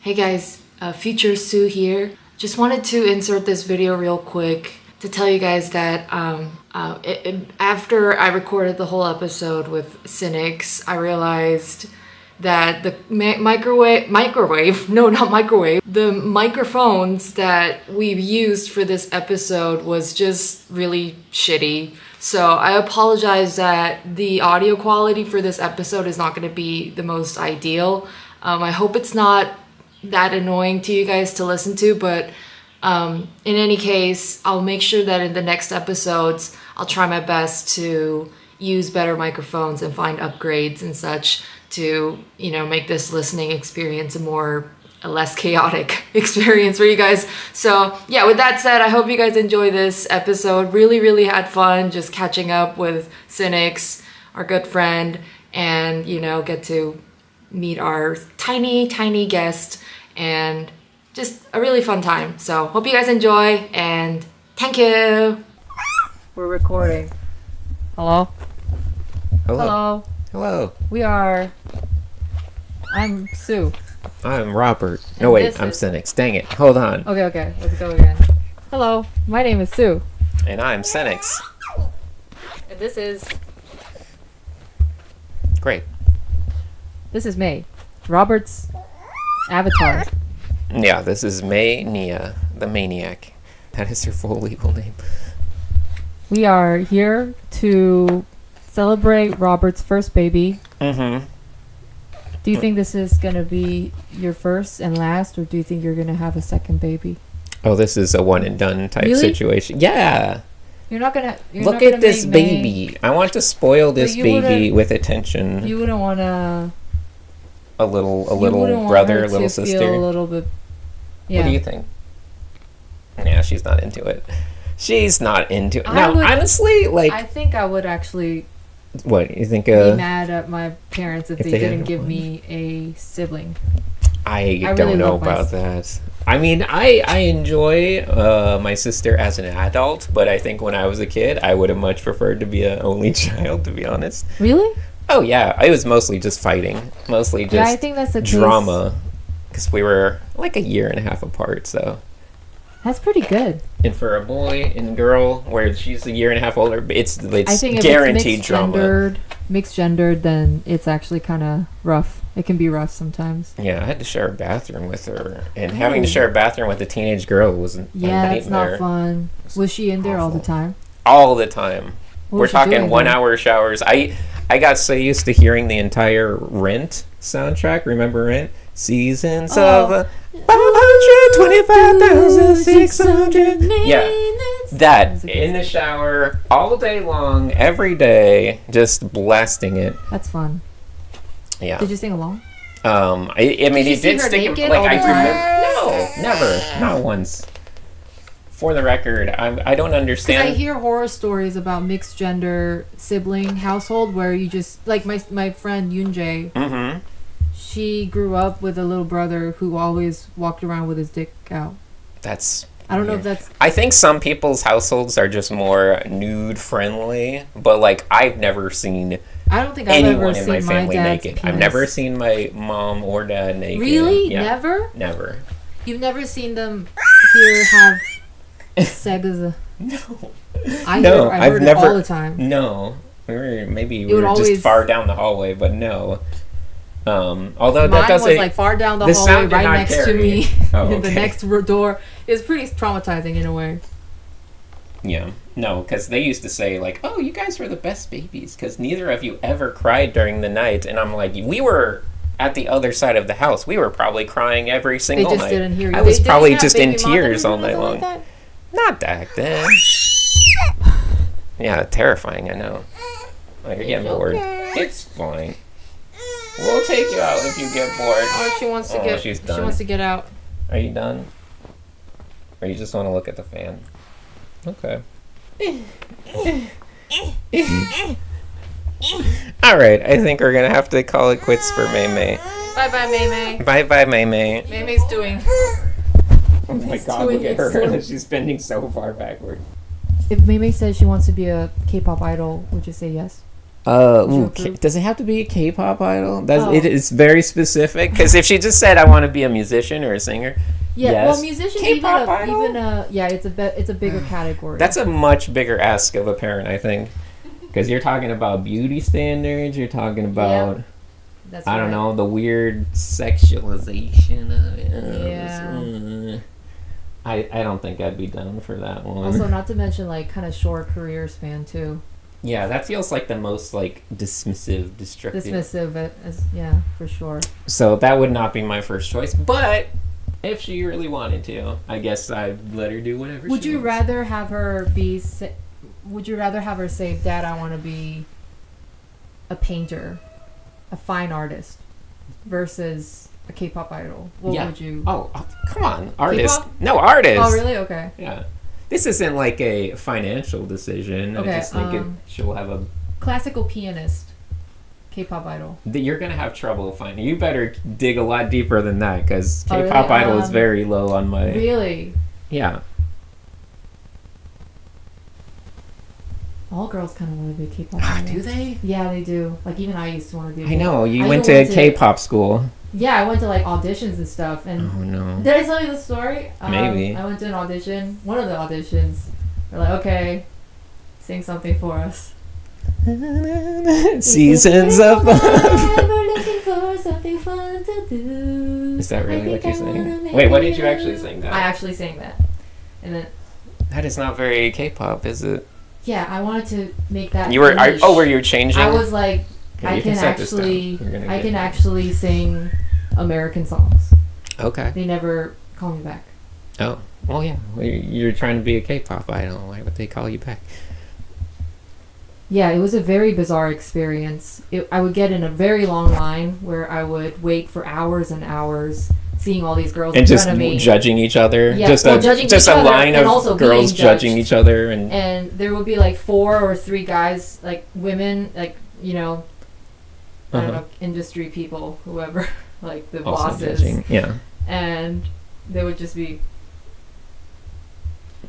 Hey guys, Future Sue here. Just wanted to insert this video real quick to tell you guys that after I recorded the whole episode with Sinix, I realized that the the microphones that we've used for this episode was just really shitty. So I apologize that the audio quality for this episode is not going to be the most ideal. I hope it's not that annoying to you guys to listen to, but in any case, I'll make sure that in the next episodes, I'll try my best to use better microphones and find upgrades and such to, you know, make this listening experience a less chaotic experience for you guys. So yeah, with that said, I hope you guys enjoy this episode. Really had fun just catching up with Sinix, our good friend, and, you know, get to meet our tiny guest, and just a really fun time. So hope you guys enjoy, and thank you. We're recording. Hello? Hello. I'm Sue. I'm Robert. No, wait, I'm Sinix. Dang it. Hold on. Okay, let's go again. Hello, my name is Sue. And I'm Sinix. And this is Great. May, Robert's avatar. Yeah, this is May Nia, the Maniac. That is her full legal name. We are here to celebrate Robert's first baby. Mm-hmm. Do you think this is going to be your first and last, or do you think you're going to have a second baby? Oh, this is a one and done type situation. Yeah. You're not going to... Look at this baby. I want to spoil this baby with attention. You wouldn't want to... A little brother, little sister. Feel a little bit... Yeah. What do you think? Yeah, she's not into it. She's not into it. Honestly, like... I think I would actually... What, you think... be mad at my parents if they didn't give me a sibling. I don't really know about that. I mean, I enjoy my sister as an adult, but I think when I was a kid, I would have much preferred to be an only child, to be honest. Really? Oh, yeah. It was mostly just fighting. Mostly just I think that's the drama. Because we were like a year and a half apart, so... That's pretty good. And for a boy and girl, where she's a year and a half older, it's I think guaranteed if drama. Mixed gendered, then it's actually kind of rough. It can be rough sometimes. Yeah, I had to share a bathroom with her, and having to share a bathroom with a teenage girl was a nightmare. It's not fun. Was she in there all the time? All the time. We're talking 1 hour showers. I got so used to hearing the entire Rent soundtrack. Remember Rent? Seasons of 525,600. Yeah, that in the shower all day long, every day, just blasting it. That's fun. Yeah. Did you sing along? I mean, he did stick it. Like I remember. No, never, not once. For the record, I don't understand. I hear horror stories about mixed gender sibling household where you just like my friend Yunjae. Mm-hmm. She grew up with a little brother who always walked around with his dick out. That's... I don't know if that's... I think some people's households are just more nude friendly, but like I've never seen... I don't think I've ever anyone in my seen family my dad's naked. penis. I've never seen my mom or dad naked. Really? Yeah. Never? Never. You've never seen them here have sex as a... No. I heard it all the time. No. Maybe we were just far down the hallway, but no. Although that doesn't... Mine was like far down the hallway, right next to me. Oh, okay. The next door. It was pretty traumatizing in a way. Yeah. No, because they used to say, like, oh, you guys were the best babies, because neither of you ever cried during the night. And I'm like, we were at the other side of the house. We were probably crying every single night. They just didn't hear you. I was probably just in tears all night long. Like not back then. Yeah, terrifying, I know. Like, you're getting bored. It's fine. We'll take you out if you get bored. Oh, she wants to get. She's done. She wants to get out. Are you done? Or you just want to look at the fan? Okay. All right, I think we're gonna have to call it quits for May May. Bye bye, May May. Bye bye, May May. May May's doing. Oh my God! Look at her. She's bending so far backward. If May May says she wants to be a K-pop idol, would you say yes? Does it have to be a K-pop idol? It's very specific. Because if she just said, "I want to be a musician or a singer," yeah, yes. well, musician K-pop idol? it's a bigger category. That's a much bigger ask of a parent, I think. Because you're talking about beauty standards. You're talking about, That's I don't know, the weird sexualization of it. Yeah. I don't think I'd be down for that one. Also, not to mention like kind of short career span too. Yeah, that feels like the most like dismissive, destructive. For sure. So that would not be my first choice, but if she really wanted to, I guess I'd let her do whatever. Would you wants. rather have her be? Would you rather have her say, "Dad, I want to be a painter, a fine artist," versus a K-pop idol? What would you? Oh, come on, artist. K-pop? No, artist. Oh, really? Okay. Yeah. This isn't like a financial decision. Okay, I just think she'll have a classical pianist, K-pop idol. You're gonna have trouble finding. You better dig a lot deeper than that, because Oh, K-pop really? idol is very low on my. Really? Yeah. All girls kind of want to be a K-pop idol. Do they? Yeah, they do. Like even I used to want to be. I know. You went to K-pop school. Yeah, I went to like auditions and stuff. And oh no. did I tell you the story? Maybe. I went to an audition. One of the auditions. They're like, okay, sing something for us. Seasons of love. We're looking for something fun to do. Is that really what you're saying? Wait, what did you actually sing that? I actually sang that. And then. That is not very K-pop, is it? Yeah, I wanted to make that. Were you changing? I was like, okay, I can actually sing American songs. Okay. They never call me back. Oh, well, yeah. Well, you're trying to be a K-pop idol. Why would they call you back? Yeah, it was a very bizarre experience. I would get in a very long line where I would wait for hours and hours, seeing all these girls in front of me. And just judging each other? Yeah, just a line of girls judging each other? And there would be like 4 or 3 guys, like women, like, you know, I don't know, industry people, whoever, like the also bosses. Judging. Yeah. And they would just be...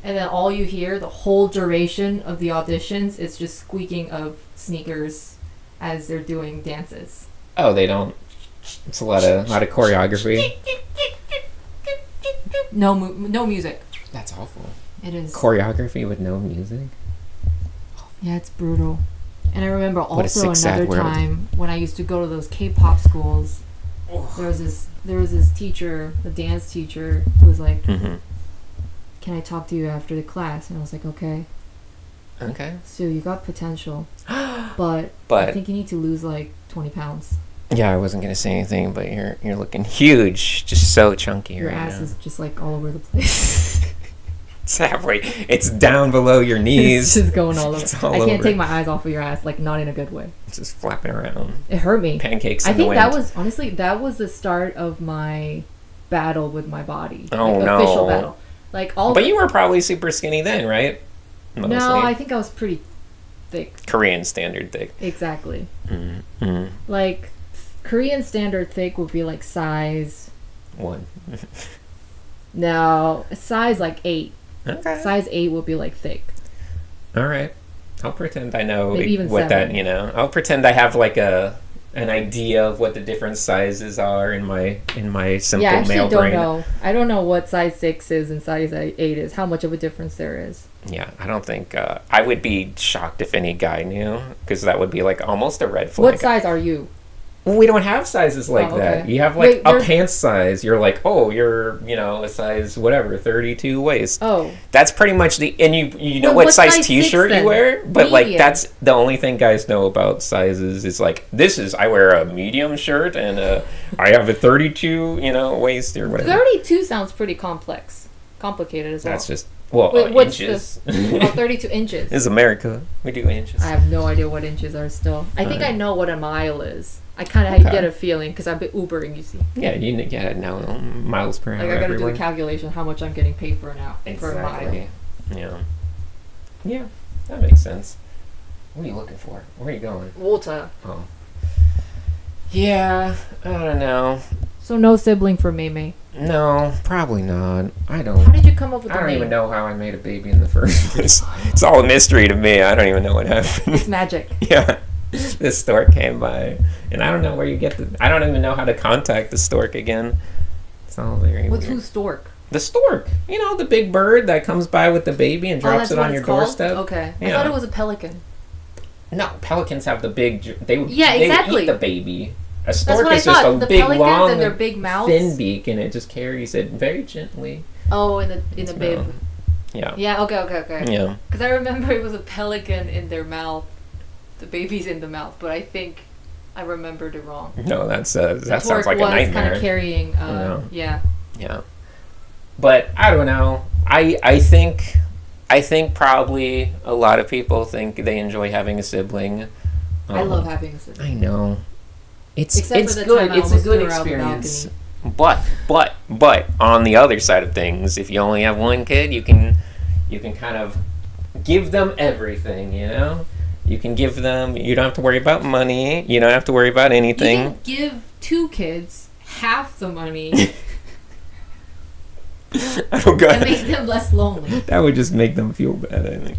And then all you hear, the whole duration of the auditions, is just squeaking of sneakers as they're doing dances. Oh, they don't. It's a lot of choreography. No music. That's awful. It is. Choreography with no music? Yeah, it's brutal. And I remember What a also sick, another sad world. time when I used to go to those K-pop schools. There was this teacher, the dance teacher, who was like, "Can I talk to you after the class?" And I was like, "Okay." Okay. So you got potential, but I think you need to lose like 20 pounds. Yeah, I wasn't gonna say anything, but you're looking huge, just so chunky Your right ass now. is just like all over the place. It's halfway. It's down below your knees. It's just going all over. It's all I can't over. take my eyes off of your ass, like not in a good way. It's just flapping around. It hurt me. Pancakes in I think the wind. that was honestly the start of my battle with my body. Oh, like, no. Official battle. Like all. But you were probably super skinny then, right? Mostly. No, I think I was pretty thick. Korean standard thick. Exactly. Mm-hmm. Like Korean standard thick would be like size. 1. No, size like 8. Okay. Size 8 would be like thick. All right. I'll pretend I know Maybe even what 7. that, you know. I'll pretend I have like an idea of what the different sizes are in my simple Yeah, I actually male don't brain. know. I don't know what size 6 is and size 8 is. How much of a difference there is. Yeah, I don't think I would be shocked if any guy knew, because that would be like almost a red flag. What size are you? Well, we don't have sizes like Oh, that. okay. You have like Wait, a pants size. You're like, oh, you're, you know, a size whatever, 32 waist. Oh. That's pretty much and you know Well, what what size size t-shirt 6 you wear? But like Medium. that's the only thing guys know about sizes. Is like, I wear a medium shirt and I have a 32, you know, waist or whatever. 32 sounds pretty complicated as well. That's just Wait, what's inches. Oh, 32 inches. This is America. We do inches. I have no idea what inches are still. I think I know what a mile is. I kind of Okay. get a feeling because I've been Ubering, you see. Yeah, you get now miles per hour. Like I gotta do everywhere. the calculation how much I'm getting paid for an hour for a mile. Exactly. Yeah. Yeah, that makes sense. What are you looking for? Where are you going? Water. Oh. Yeah, I don't know. So no sibling for Mei. No, probably not. I How don't. did you come up with I the don't name? even know how I made a baby in the first place. It's all a mystery to me. I don't even know what happened. It's magic. Yeah. This stork came by, and I don't know where you get I don't even know how to contact the stork again. It's all very What's weird. who's stork? The stork. You know, the big bird that comes by with the baby and drops it on your doorstep. Okay. Yeah. I thought it was a pelican. No, pelicans have the big. They exactly. eat the baby. A That's stork what is I just thought. a The big, pelicans long, and their big mouths. thin beak, and it just carries it very gently. Oh, in the bib. Yeah. Yeah. Okay. Yeah. Because I remember it was a pelican in their mouth. The baby's in the mouth, but I think I remembered it wrong. No, that sounds like a nightmare. Kind of carrying. Yeah. Yeah. But I don't know. I think probably a lot of people think they enjoy having a sibling. I love having a sibling. I know. It's Except for the good. time I It's a almost good threw her out the experience. But on the other side of things, if you only have one kid, you can kind of give them everything, you know? You can give them, you don't have to worry about money, you don't have to worry about anything. You can give 2 kids half the money. Oh God. And make them less lonely. That would just make them feel bad, I think.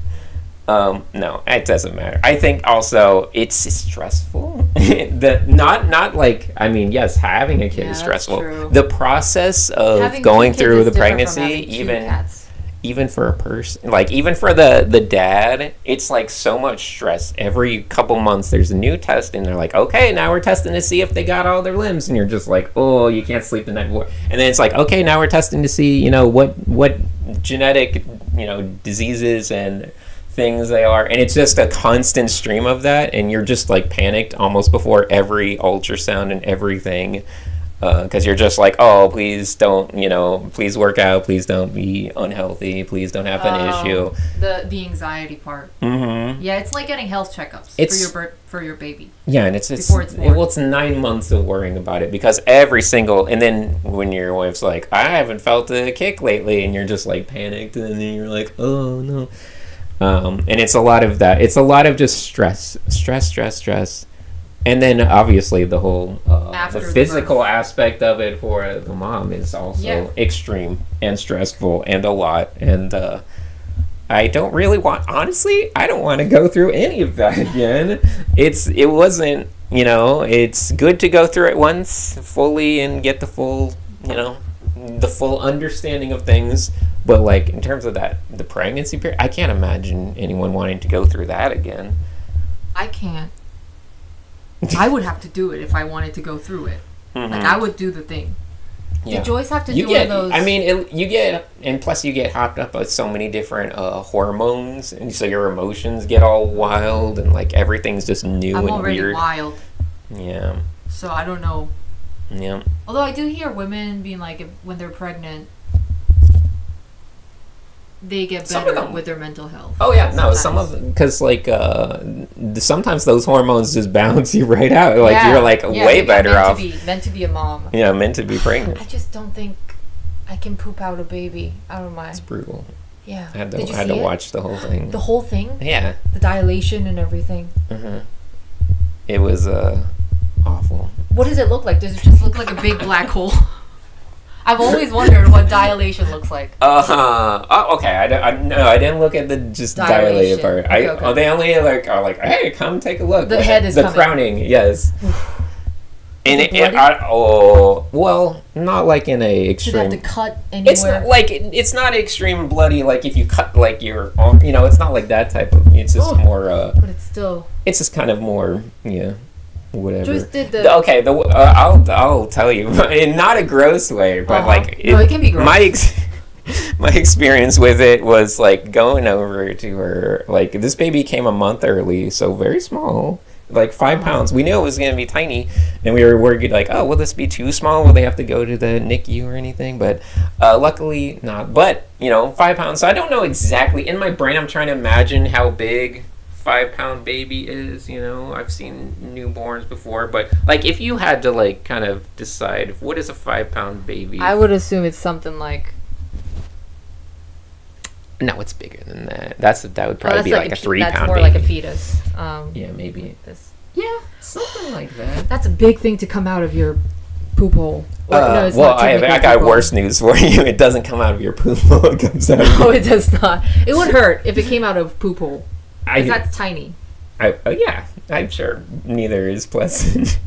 No, it doesn't matter. I think also it's stressful. Not like, I mean, yes, having a kid is stressful. True. The process of having going 2 kids through is the different from pregnancy, having 2 cats. even for a person, like even for the dad, it's like so much stress. Every couple months there's a new test and they're like, okay, now we're testing to see if they got all their limbs, and you're just like, oh, you can't sleep the night before. And then it's like, okay, now we're testing to see, you know, what genetic, you know, diseases and things they are, and it's just a constant stream of that, and you're just like panicked almost before every ultrasound and everything, because you're just like, oh, please don't, you know, please work out, please don't be unhealthy, please don't have an issue. The anxiety part. Mm-hmm. Yeah, it's like getting health checkups for your baby. Yeah, and it's before it's born. Well, it's 9 months of worrying about it, because every single, and then when your wife's like, I haven't felt a kick lately, and you're just like panicked, and then you're like, oh no. And it's a lot of that. It's a lot of just stress. And then obviously the whole the physical aspect of it for the mom is also extreme and stressful and a lot. And I don't really want, honestly, I don't want to go through any of that again. It wasn't, you know, it's good to go through it once fully and get the full, you know, the full understanding of things. But like in terms of that, the pregnancy period, I can't imagine anyone wanting to go through that again. I can't. I would have to do it if I wanted to go through it. Mm-hmm. Like I would do the thing. Yeah. Did Joyce have to do one of those? I mean, you get, and plus you get hopped up with so many different hormones, and so your emotions get all wild, and like everything's just new and weird. I'm already wild. Yeah. So I don't know. Yeah. Although I do hear women being like, when they're pregnant, they get better with their mental health. Oh yeah, no, some of them, because like sometimes those hormones just balance you right out. Like you're like way better off. Meant to be a mom. Yeah, meant to be pregnant. I just don't think I can poop out a baby out of my. It's brutal. Yeah. I had to watch the whole thing. The whole thing? Yeah. The dilation and everything. Mm-hmm. It was awful. What does it look like? Does it just look like a big black hole? I've always wondered what dilation looks like. Oh, okay. I didn't look at the just dilated part. Okay. They only are like, hey, come take a look. The head is the crowning. Yes. And well, not like in a extreme. Do they have to cut anywhere? It's not like it's not extreme bloody. Like if you cut like your arm, you know, it's not like that type of. It's just more. But it's still. It's just kind of more, yeah. Whatever. Joyce did I'll tell you, in not a gross way, but like it can be gross. My experience with it was like going over to her. Like this baby came a month early, so very small, like 5 pounds. We knew it was gonna be tiny, and we were worried like, oh, will this be too small? Will they have to go to the NICU or anything? But luckily not. But you know, 5 pounds. So I don't know exactly. In my brain, I'm trying to imagine how big 5-pound baby is, you know. I've seen newborns before, but like if you had to like kind of decide what is a 5-pound baby, I would assume it's something like, no, it's bigger than that. That would probably be like a 3-pound that's more baby. like a fetus. Yeah, maybe this. Yeah, something like that. That's a big thing to come out of your poop hole. I got worse news for you. It doesn't come out of your poop hole. It comes out. No, it does not. It would hurt if it came out of poop hole. That's tiny. Yeah, I'm sure neither is pleasant.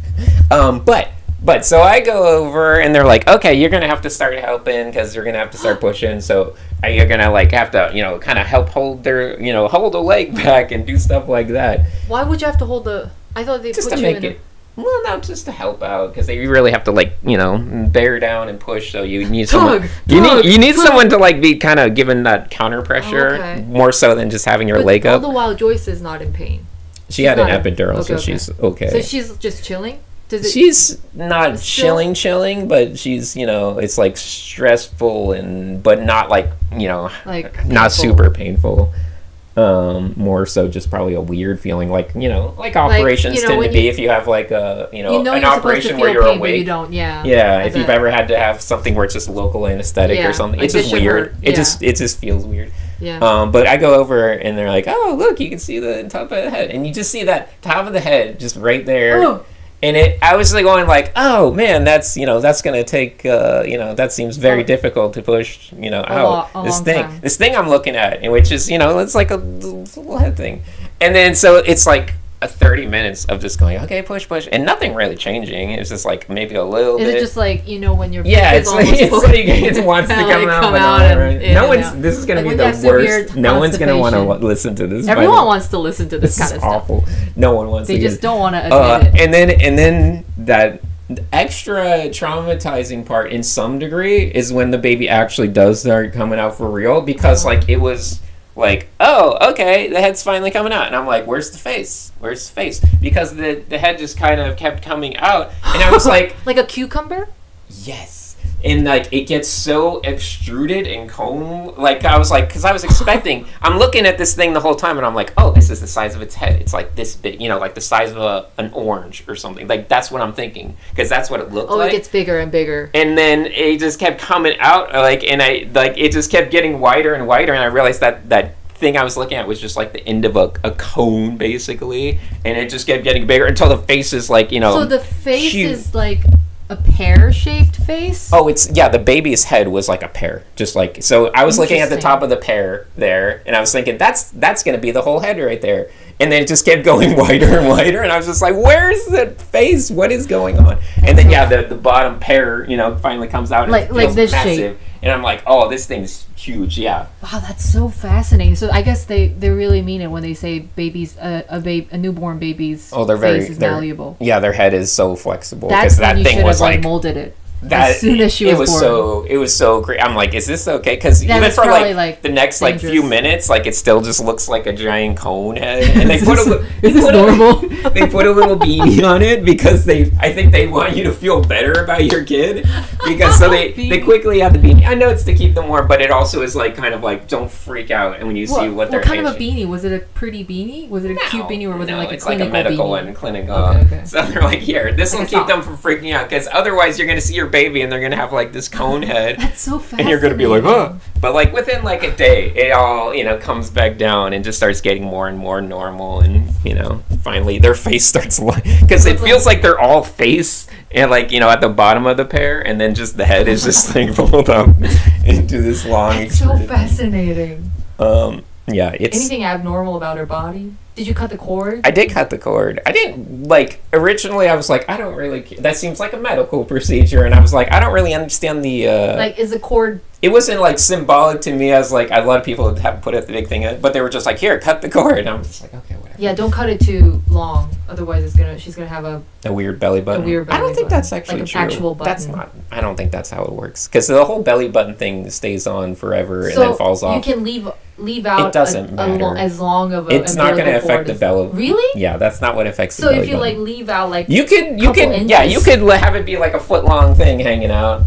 But so I go over and they're like, okay, you're gonna have to start helping because you're gonna have to start pushing. So you're gonna like have to, you know, kind of help hold their, you know, hold a leg back and do stuff like that. Why would you have to hold the? I thought they Just put to you make in. it. Well, no, just to help out because they really have to like, you know, bear down and push. So you need someone. You need someone to like be kind of given that counter pressure more so than just having your leg up. All the while, Joyce is not in pain. She had an epidural, so she's okay. So she's just chilling. She's not chilling, but she's, you know, it's like stressful but not like, you know, like not super painful. More so just probably a weird feeling, like, you know, like operations tend to be if you have like a, you know an operation where you're awake. But you don't, if you've ever had to have something where it's just local anesthetic or something, it's just weird. It just feels weird. But I go over and they're like, oh, look, you can see the top of the head, and you just see that top of the head just right there. Oh. And I was like going like, oh man, that's, you know, that's gonna take, you know, that seems very difficult to push, you know, out this thing I'm looking at, and which is, you know, it's like a little head thing, and then so it's like a 30 minutes of just going, okay, push, and nothing really changing. It's just like maybe a little bit. Is it just like, you know, when your it's like it wants to come out, and no one's. This is gonna be the worst. No one's gonna want to listen to this. Everyone wants to listen to this kind of stuff. Awful. No one wants. They just don't want to admit it. And then that extra traumatizing part, in some degree, is when the baby actually does start coming out for real, because like it was. Like, oh, okay, the head's finally coming out. And I'm like, where's the face? Because the head just kind of kept coming out. And I was like... like a cucumber? Yes. And, like, it gets so extruded and cone. Like, I was like, because I was expecting... I'm looking at this thing the whole time, and I'm like, oh, this is the size of its head. It's, like, this big, you know, like the size of an orange or something. Like, that's what I'm thinking. Because that's what it looked like. Oh, it gets bigger and bigger. And then it just kept coming out, like, and it just kept getting wider and wider, and I realized that thing I was looking at was just like the end of a cone, basically, and it just kept getting bigger until the face is like, you know. So the face is like a pear-shaped face? Oh, the baby's head was like a pear, just like, so I was looking at the top of the pear there, and I was thinking that's gonna be the whole head right there, and then it just kept going wider and wider, and I was just like, where's the face? What is going on? And then the bottom pear, you know, finally comes out, and it feels this massive shape. And I'm like, oh, this thing's huge, yeah. Wow, that's so fascinating. So I guess they really mean it when they say babies, a newborn baby's face is malleable. Yeah, their head is so flexible. That's when that thing was like molded it. As soon as she was born. It was so great. I'm like, is this okay? Because even for like the next like few minutes, like it still just looks like a giant cone head. And they put normal? They put a little beanie on it because I think they want you to feel better about your kid. Because so they quickly have the beanie. I know it's to keep them warm, but it also is like kind of like, don't freak out when you see what they're. What kind of a beanie? Was it a pretty beanie? Was it a cute beanie, or was it like a clinical beanie? It's like a medical one, clinical. Okay. So they're like, here, this will keep them from freaking out, because otherwise you're gonna see your baby and they're gonna have like this cone head. That's so fascinating. And you're gonna be like, oh. But like within like a day, it all, you know, comes back down and just starts getting more and more normal, and, you know, finally their face starts because it feels like they're all face and, like, you know, at the bottom of the pear, and then just the head is just like pulled up into this long. It's so fascinating. Yeah, it's anything abnormal about her body? Did you cut the cord? I did cut the cord. I didn't, like, originally I was like, I don't really, that seems like a medical procedure, and I was like, I don't really understand the, like, is the cord... It wasn't, like, symbolic to me as, like, a lot of people have put the big thing in, but they were just like, here, cut the cord, and I'm just like, okay, whatever. Yeah, don't cut it too long, otherwise she's gonna have a weird belly button. I don't think that's actually like true. Actual button. That's not, I don't think that's how it works, because the whole belly button thing stays on forever and then falls off. You can leave out it doesn't matter. As long of it's not going to affect the belly. Really? Yeah, that's not what affects the belly button. So if you like leave out like you could have it be like a foot long thing hanging out,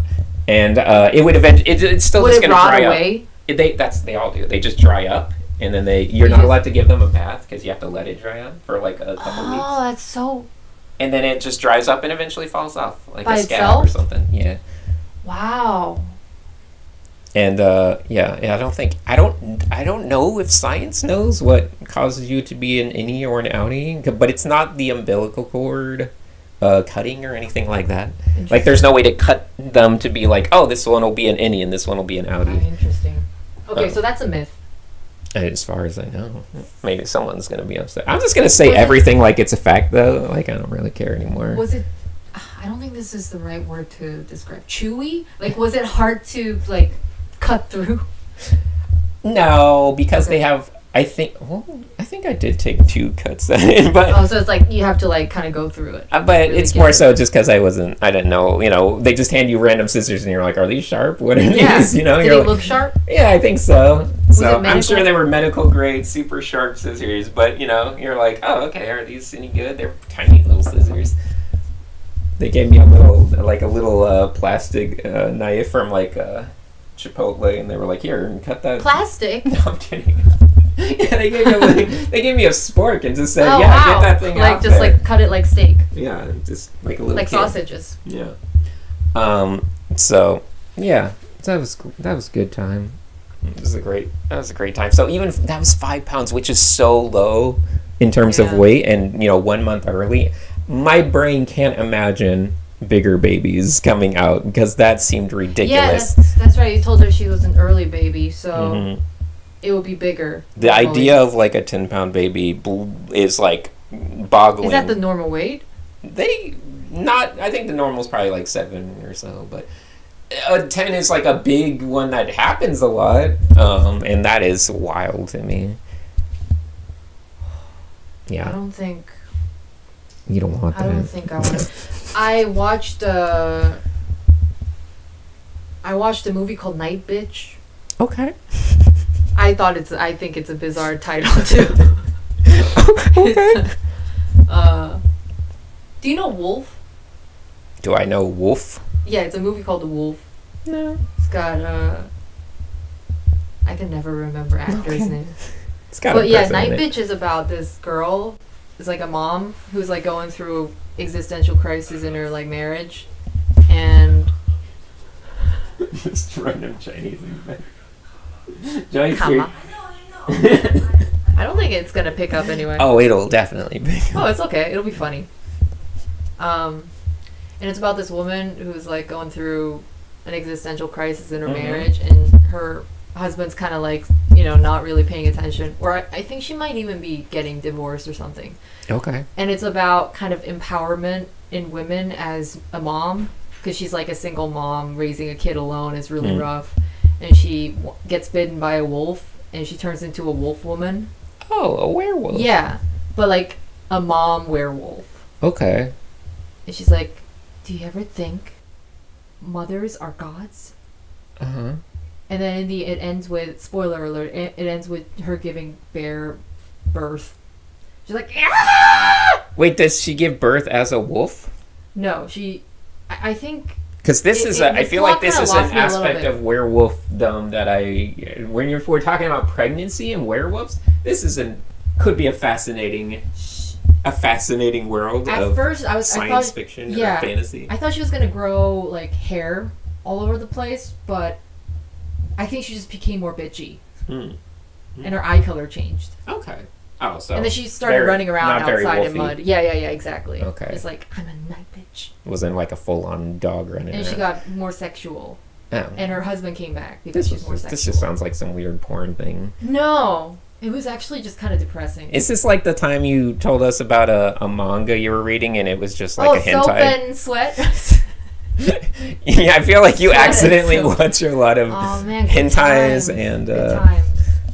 and it would eventually it's still just going to dry away? Up. They all do. They just dry up, and then you're not allowed to give them a bath because you have to let it dry up for like a couple weeks. Oh, that's so. And then it just dries up and eventually falls off like by a scab itself? Or something. Yeah. Wow. And I don't know if science knows what causes you to be an innie or an outie, but it's not the umbilical cord cutting or anything like that. Like, there's no way to cut them to be like, oh, this one will be an innie and this one will be an outie. Interesting. Okay, so that's a myth. As far as I know. Maybe someone's going to be upset. I'm just going to say everything like it's a fact, though. Like, I don't really care anymore. Was it... I don't think this is the right word to describe. Chewy? Like, was it hard to, like, cut through? No, because they have... I think I did take 2 cuts at it, but... Oh, so it's like you have to, like, kind of go through it. But really it's more so just because I didn't know, they just hand you random scissors and you're like, are these sharp? What are these? Did they look sharp? Yeah, I think so. I'm sure they were medical grade, super sharp scissors, but, you're like, oh, okay, are these any good? They're tiny little scissors. They gave me a little plastic knife from, Chipotle, and they were like, here, and cut that. Plastic? No, I'm kidding. Yeah, they gave me a spork and just said, get that thing out there. Like cut it like steak. Yeah, just like a little like kid. Sausages. Yeah. So yeah, that was a good time. That was a great time. So even that was 5 pounds, which is so low in terms of weight, and 1 month early. My brain can't imagine bigger babies coming out because that seemed ridiculous. Yeah, that's right. You told her she was an early baby, so it would be bigger. The idea of like a 10-pound baby is like boggling. Is that the normal weight? I think the normal is probably like 7 or so, but a 10 is like a big one that happens a lot, and that is wild to me. Yeah. I don't think. You don't want that. I don't think I want. I watched a movie called Night Bitch. Okay. I think it's a bizarre title too. Okay. Do you know Wolf? Do I know Wolf? Yeah, it's a movie called The Wolf. No. It's got I can never remember actor's name. It's got. But yeah, Night Bitch is about this girl. It's like a mom who's like going through existential crisis in her like marriage, and just random Chinese thing. I don't think it's gonna pick up anyway. Oh, it'll definitely pick up. Oh, it's okay. It'll be funny. And it's about this woman who's like going through an existential crisis in her marriage, and her husband's kind of like, not really paying attention, or I think she might even be getting divorced or something. Okay. And it's about kind of empowerment in women as a mom, because she's like a single mom raising a kid alone is really rough, and she gets bitten by a wolf and she turns into a wolf woman. Oh, a werewolf. Yeah, but like a mom werewolf. Okay. And she's like, do you ever think mothers are gods? Uh-huh. And then it ends with, spoiler alert, it ends with her giving birth. She's like, ah! Wait, does she give birth as a wolf? No, I think... Because I feel like this is an aspect of werewolfdom that when we're talking about pregnancy and werewolves, could be a fascinating world of science fiction or fantasy. I thought she was going to grow like hair all over the place, but I think she just became more bitchy. And her eye color changed. Okay. Oh, so and then she started running around outside in mud. Yeah, exactly. Okay. It's like, I'm a night bitch. Wasn't like a full-on dog running around. And she got more sexual. Oh. And her husband came back because she's more sexual. This just sounds like some weird porn thing. No. It was actually just kind of depressing. Is this like the time you told us about a manga you were reading and it was just like a hentai? Soap and Sweat? Yeah, I feel like you accidentally watch a lot of hentais and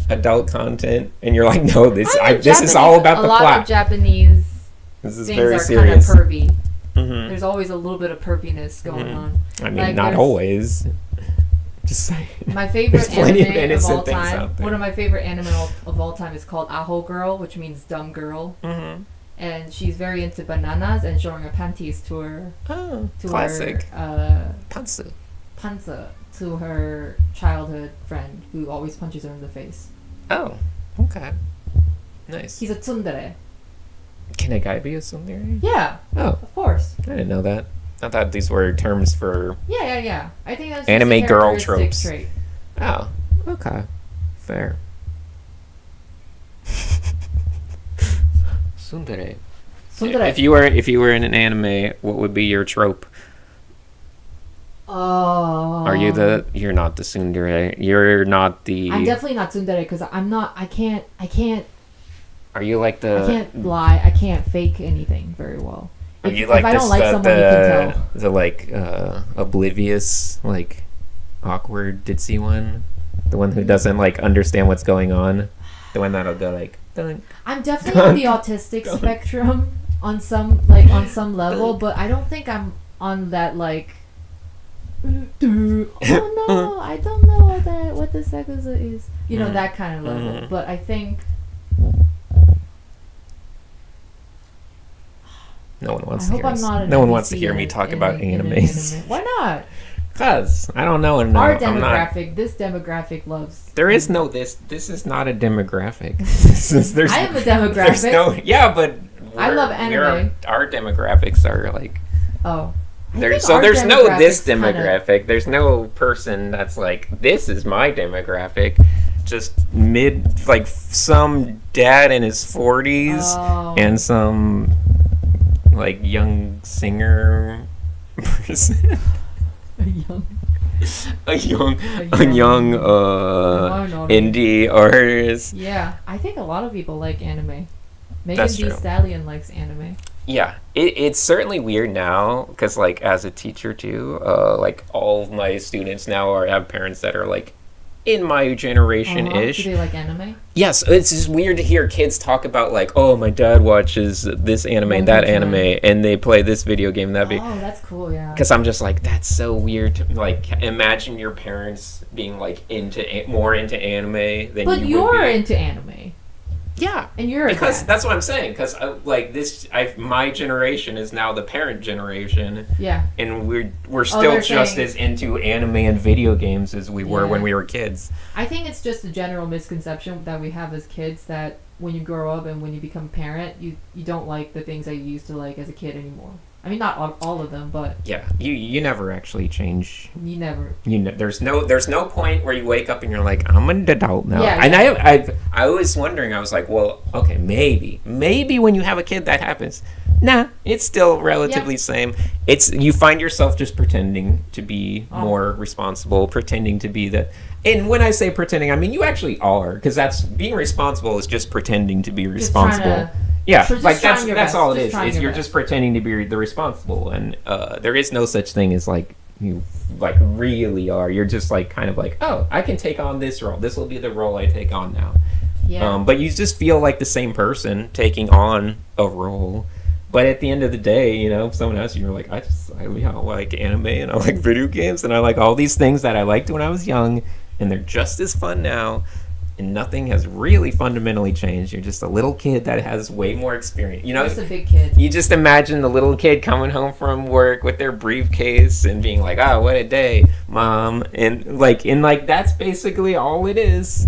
adult content, and you're like, no, this is all about the plot. A lot of Japanese this is things very are serious. kind of pervy. There's always a little bit of perviness going on. I mean, like, not always. Just saying. My favorite anime of all time. One of my favorite anime of all time is called Aho Girl, which means dumb girl. And she's very into bananas and showing her panties to her. Oh, classic. Pantsu. To her childhood friend who always punches her in the face. Oh, okay. Nice. He's a tsundere. Can a guy be a tsundere? Yeah. Oh. Of course. I didn't know that. I thought these were terms for... Yeah. I think that's anime girl tropes. Trait. Oh, okay. Fair. Tsundere. If you were in an anime, what would be your trope? Oh. Are you the? You're not the tsundere. You're not the. I'm definitely not tsundere because I'm not. I can't. Are you like the? I can't lie. I can't fake anything very well. Are you like if I don't like someone, you can tell. The like oblivious, like awkward ditzy one, the one who doesn't like understand what's going on, the one that'll go like. Dunk, I'm definitely on the autistic spectrum on some level, but I don't think I'm on that like. Oh no, I don't know what the Yakuza is. You know, that kind of level. But I think no one wants to hear us. No one wants to hear me talk about animes. Why not? Because I don't know enough. Our demographic, this demographic loves. There is no this. This is not a demographic. I am a demographic. But I love anime. Our demographics are like. Oh. There's no this demographic. There's no person that's like, this is my demographic. Just like some dad in his 40s and some like young singer person. a young indie artist. Yeah, I think a lot of people like anime. Megan That's Thee true. Stallion likes anime. Yeah, it's certainly weird now because, like, as a teacher too, like all of my students now have parents that are like in my generation-ish. Do they like anime? Yes, it's just weird to hear kids talk about like, oh, my dad watches this anime and that anime, and they play this video game, that video. Oh, that's cool, yeah. Because I'm just like, that's so weird to like imagine your parents being like more into anime than you would be. But you're into anime. Yeah, and you're because that's what I'm saying. Because like my generation is now the parent generation. Yeah, and we're still just as into anime and video games as we were when we were kids. I think it's just a general misconception that we have as kids that when you grow up and when you become a parent, you don't like the things that you used to like as a kid anymore. I mean, not all of them, but yeah, you never actually change. You never. There's no point where you wake up and you're like, I'm an adult now. Yeah, and I was wondering. I was like, well, okay, maybe when you have a kid that happens. Nah, it's still relatively same. It's you find yourself just pretending to be more responsible, pretending to be the. And when I say pretending, I mean you actually are, because that's being responsible is just pretending to be responsible. Yeah, like that's all it is. Is you're just pretending to be the responsible, and there is no such thing as like you like really are. You're just like kind of like, oh, I can take on this role. This will be the role I take on now. Yeah. But you just feel like the same person taking on a role. But at the end of the day, you know, if someone asks you, you're like, I like anime and I like video games and I like all these things that I liked when I was young, and they're just as fun now. And nothing has really fundamentally changed. You're just a little kid that has way more experience. You know, just a big kid. You just imagine the little kid coming home from work with their briefcase and being like, "Oh, what a day, Mom!" And that's basically all it is.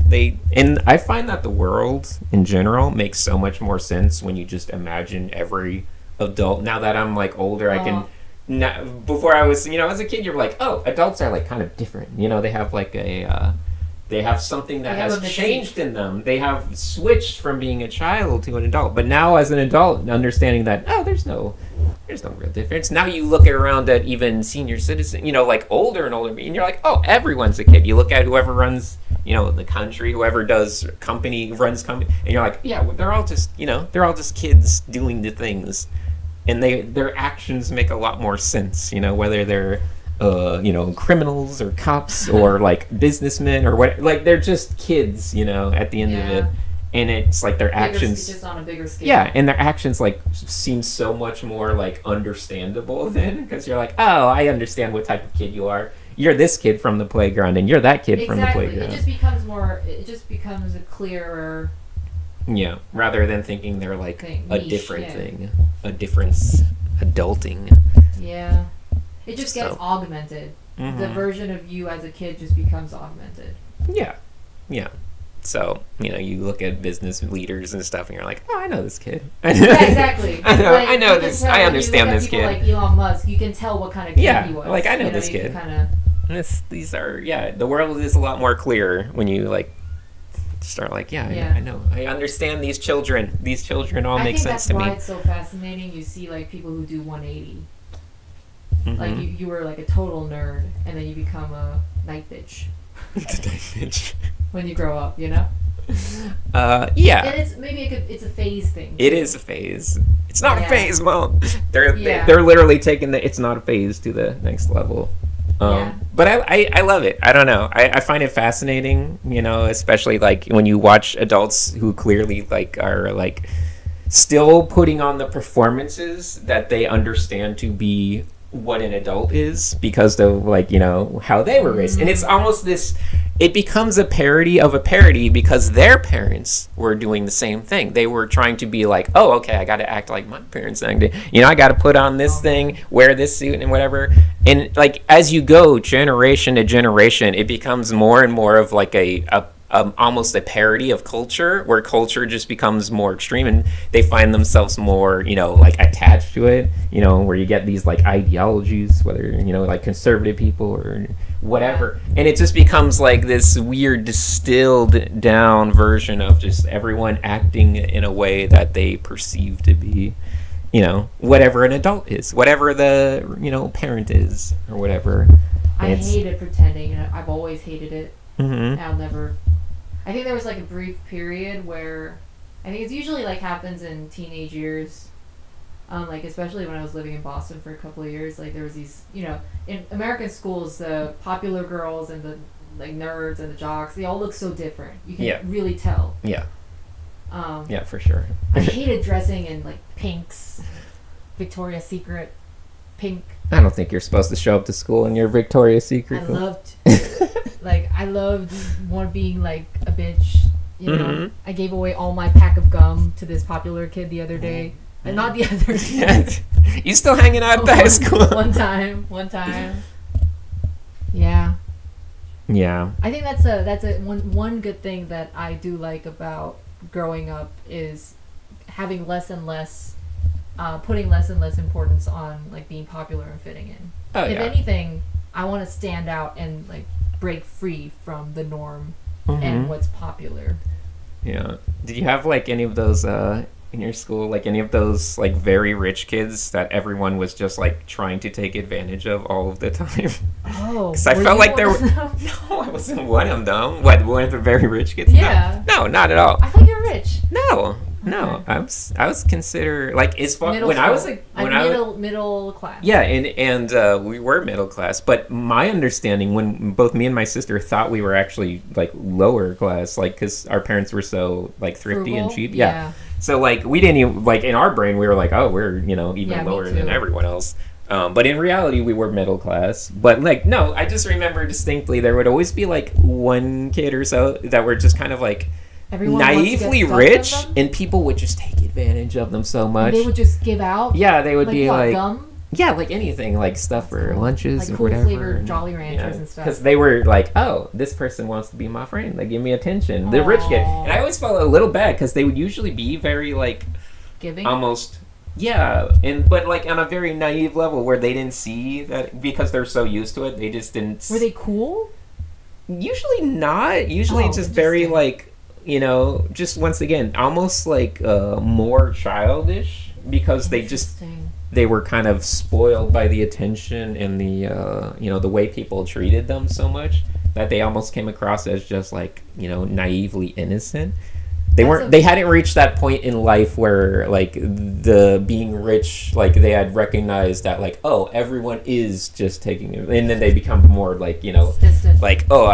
And I find that the world in general makes so much more sense when you just imagine every adult. Now that I'm like older, I can. Before I was, as a kid, you're like, "Oh, adults are like kind of different." You know, they have like a. They have something that has changed in them. They have switched from being a child to an adult. But now as an adult, understanding that, there's no real difference. Now you look around at even senior citizens, like older and older, and you're like, oh, everyone's a kid. You look at whoever runs, the country, whoever runs company, and you're like, yeah, they're all just kids doing the things. And their actions make a lot more sense, whether they're criminals or cops or like businessmen or what, like they're just kids, at the end of it. And it's like their actions just on a bigger scale. Yeah, and their actions like seem so much more like understandable then, because you're like, oh, I understand what type of kid you are. You're this kid from the playground and you're that kid from the playground. It just becomes a clearer. Yeah, rather than thinking they're like a different thing, a difference, adulting. Yeah. It just gets augmented. Mm-hmm. The version of you as a kid just becomes augmented. Yeah. Yeah. So, you look at business leaders and stuff and you're like, oh, I know this kid. Yeah, exactly. I know this. I understand this kid. Like Elon Musk, you can tell what kind of kid he was. Like, I know this kid. These are, the world is a lot more clear when you, like, start like, I know. I understand these children. These children all make sense to me. I think that's why it's so fascinating. You see, like, people who do 180. Like you were like a total nerd, and then you become a night bitch. The night bitch. When you grow up, you know. Yeah. And it's maybe it's a phase thing. It is a phase. It's not a phase, Mom. They're literally taking the it's not a phase to the next level. But I love it. I don't know. I find it fascinating, you know, especially like when you watch adults who clearly like are like still putting on the performances that they understand to be what an adult is because of like, you know, how they were raised. And it's almost this, it becomes a parody of a parody because their parents were doing the same thing. They were trying to be like, oh, okay, I got to act like my parents acted. You know, I got to put on this thing, wear this suit and whatever. And like, as you go generation to generation, it becomes more and more of like a almost a parody of culture, where culture just becomes more extreme and they find themselves more, you know, like attached to it, you know, where you get these like ideologies, whether, you know, like conservative people or whatever. And it just becomes like this weird distilled down version of just everyone acting in a way that they perceive to be, you know, whatever an adult is, whatever the, you know, parent is or whatever. I hated pretending. I've always hated it. Mm-hmm. I think there was like a brief period where I think it's usually like happens in teenage years, like especially when I was living in Boston for a couple of years. Like there was these, you know, in American schools, the popular girls and the like nerds and the jocks, they all look so different. You can really tell. Yeah. Yeah, for sure. I hated dressing in like pinks, Victoria's Secret pink. I don't think you're supposed to show up to school in your Victoria's Secret. I loved one being like a bitch, you know. I gave away all my pack of gum to this popular kid the other day. And not the other day. You still hanging out at the high school? One time. Yeah. Yeah. I think that's one good thing that I do like about growing up is having less and less putting less and less importance on like being popular and fitting in. If anything, I want to stand out and like break free from the norm and what's popular. Yeah. Did you have like any of those in your school, like any of those like very rich kids that everyone was just like trying to take advantage of all of the time? Oh, because I felt like there were no, I wasn't one of them. What, one of the very rich kids? Yeah. No, not at all. I thought you were rich. No. No, I was considered like as far when I was like middle class. Yeah, and we were middle class, but my understanding when both me and my sister thought we were actually like lower class, like because our parents were so like thrifty and cheap. Yeah. So like we didn't even like in our brain we were like, oh, we're, you know, even lower than everyone else. But in reality we were middle class. But like no, I just remember distinctly there would always be like one kid or so that were just kind of like naively rich, and people would just take advantage of them so much. And they would just give out. Yeah, they would like, be what, like gum? Yeah, like anything, like stuff for lunches like or cool whatever. Flavored Jolly Ranchers and stuff. Because they were like, oh, this person wants to be my friend. Like, give me attention. The rich kid, and I always felt a little bad because they would usually be very like giving, almost. Yeah, but like on a very naive level where they didn't see that because they're so used to it, they just didn't. Were they cool? Usually not. Usually it's just very like. You know, just once again, almost like more childish because they were kind of spoiled by the attention and the you know, the way people treated them so much that they almost came across as just like, you know, naively innocent. They hadn't reached that point in life where like the being rich, like they had recognized that like, oh, everyone is just taking it, and then they become more like, you know, distant. Like, oh,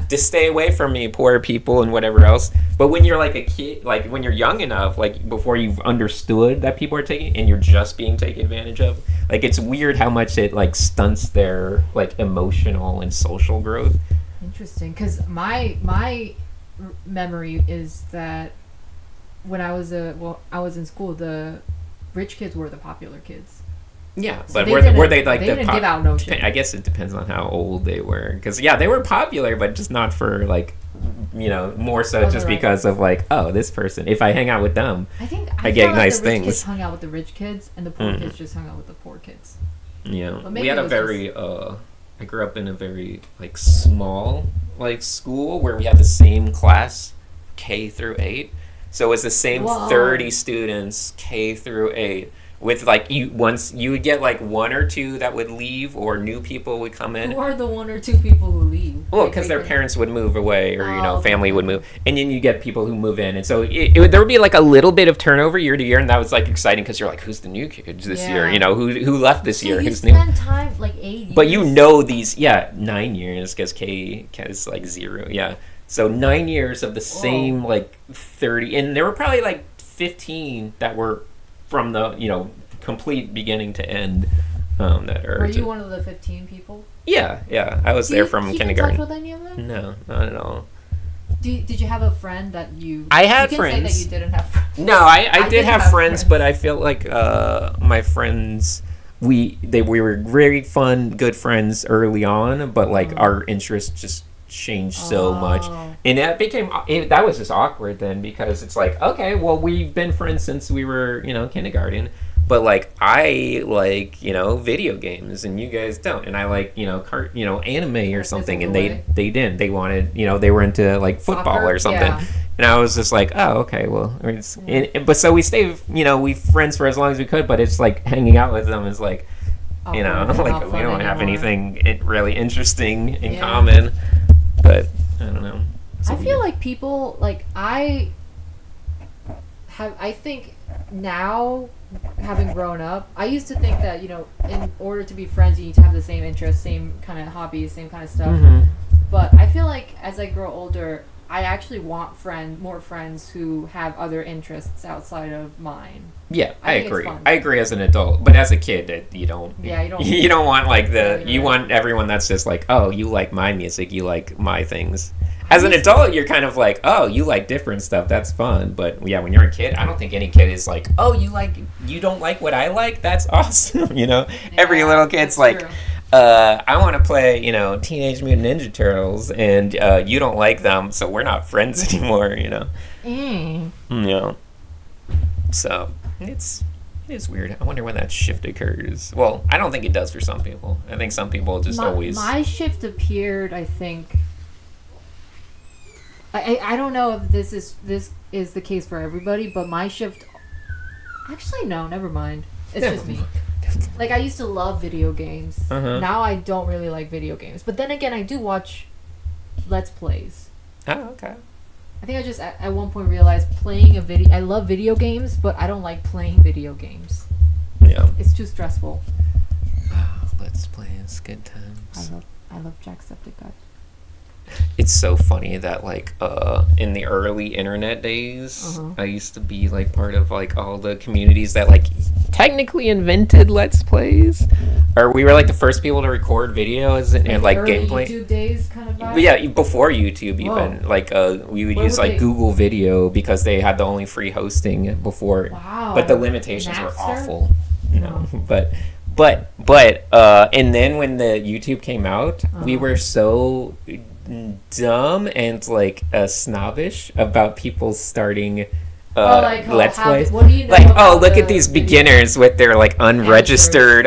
just stay away from me, poor people and whatever else. But when you're like a kid, like when you're young enough, like before you've understood that people are taking and you're just being taken advantage of, like it's weird how much it like stunts their like emotional and social growth. Interesting, because my memory is that when I was in school, the rich kids were the popular kids. Yeah, so but were they like they didn't give out no shit. I guess it depends on how old they were, because they were popular, but just not for like, you know, more so just because of like, oh, this person. If I hang out with them, I get nice things. The rich kids hung out with the rich kids, and the poor kids just hung out with the poor kids. Yeah, we had a very. I grew up in a very like small like school where we had the same class K through 8. So it was the same 30 students K through 8. with like once you would get like one or two that would leave, or new people would come in. Who are the one or two people who leave? Well, because their parents would move away, or family would move, and then you get people who move in, and so there would be like a little bit of turnover year to year, and that was like exciting because you're like, who's the new kids this year? Who left this year? You who's spend new? time like 8 years. But these 9 years because K is like 0, So 9 years of the same like 30, and there were probably like 15 that were from the complete beginning to end. Were you one of the 15 people? Yeah. I was there from kindergarten. Keep in touch with any of them? No, not at all. Did you have a friend that you? I had you friends. Say that you didn't have friends. No, I did have friends, but I felt like my friends. We were very fun, good friends early on, but like our interests just changed so much, and that was just awkward then, because it's like, okay, well, we've been friends since we were kindergarten, but like I like video games and you guys don't, and I like anime or something, and they didn't. They wanted they were into like football Soccer? or something. Yeah. And I was just like, oh, okay, well, but so we stayed, we friends for as long as we could, but it's like hanging out with them is like, like we don't have anything really interesting in common, but I don't know. I feel like people, like I think now, having grown up, I used to think that, in order to be friends, you need to have the same interests, same kind of hobbies, same kind of stuff. Mm-hmm. But I feel like as I grow older, I actually want more friends who have other interests outside of mine. Yeah, I agree. I agree as an adult, but as a kid, you don't. Yeah, you don't. You don't want like you want everyone that's just like, oh, you like my music, you like my things. As an adult, you're kind of like, oh, you like different stuff. That's fun. But yeah, when you're a kid, I don't think any kid is like, oh, you don't like what I like. That's awesome. Every little kid's like. True. I want to play, Teenage Mutant Ninja Turtles, and you don't like them, so we're not friends anymore, So it is weird. I wonder when that shift occurs. Well, I don't think it does for some people. I think some people just always. My shift appeared, I think. I don't know if this is the case for everybody, but my shift. Actually, no, never mind. It's just me. Like, I used to love video games. Uh-huh. Now I don't really like video games. But then again, I do watch Let's Plays. Oh, okay. I think I just, at one point, realized I love video games, but I don't like playing video games. Yeah. It's too stressful. Let's Plays, good times. I love Jacksepticeye. It's so funny that like in the early internet days, I used to be like part of like all the communities that like technically invented Let's Plays, or we were like the first people to record videos and like gameplay. YouTube days kind of vibe? But yeah, before YouTube even. Whoa. Like we would use like Google Video because they had the only free hosting before. Wow. But the limitations were awful. But and then when the YouTube came out, we were so dumb and like snobbish about people starting Let's Plays. What do you know like, look at these beginners with their like unregistered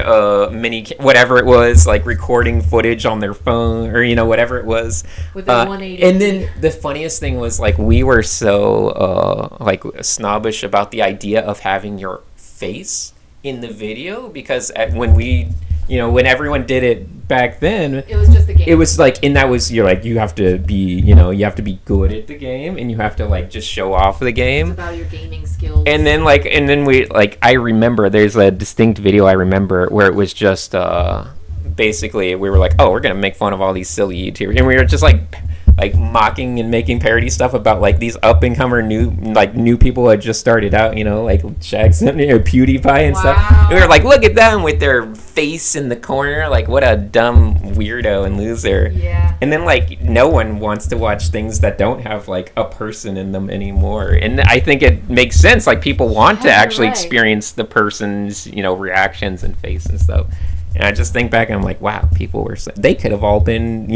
whatever it was, like recording footage on their phone or whatever it was. With their 180. And then the funniest thing was like we were so like snobbish about the idea of having your face in the video, because when when everyone did it back then, it was just the game. It was like, and that was, you have to be, you have to be good at the game, and you have to like just show off the game. It's about your gaming skills. And then I remember there's a distinct video I remember where it was just basically we were like, oh, we're gonna make fun of all these silly YouTubers, and we were just like mocking and making parody stuff about like these up and comer new people who had just started out, like Jackson, PewDiePie and stuff. And we were like, look at them with their face in the corner, like what a dumb weirdo and loser. Yeah. And then like no one wants to watch things that don't have like a person in them anymore. And I think it makes sense. Like people want to actually experience the person's, reactions and face and stuff. And I just think back and I'm like, wow, people they could have all been,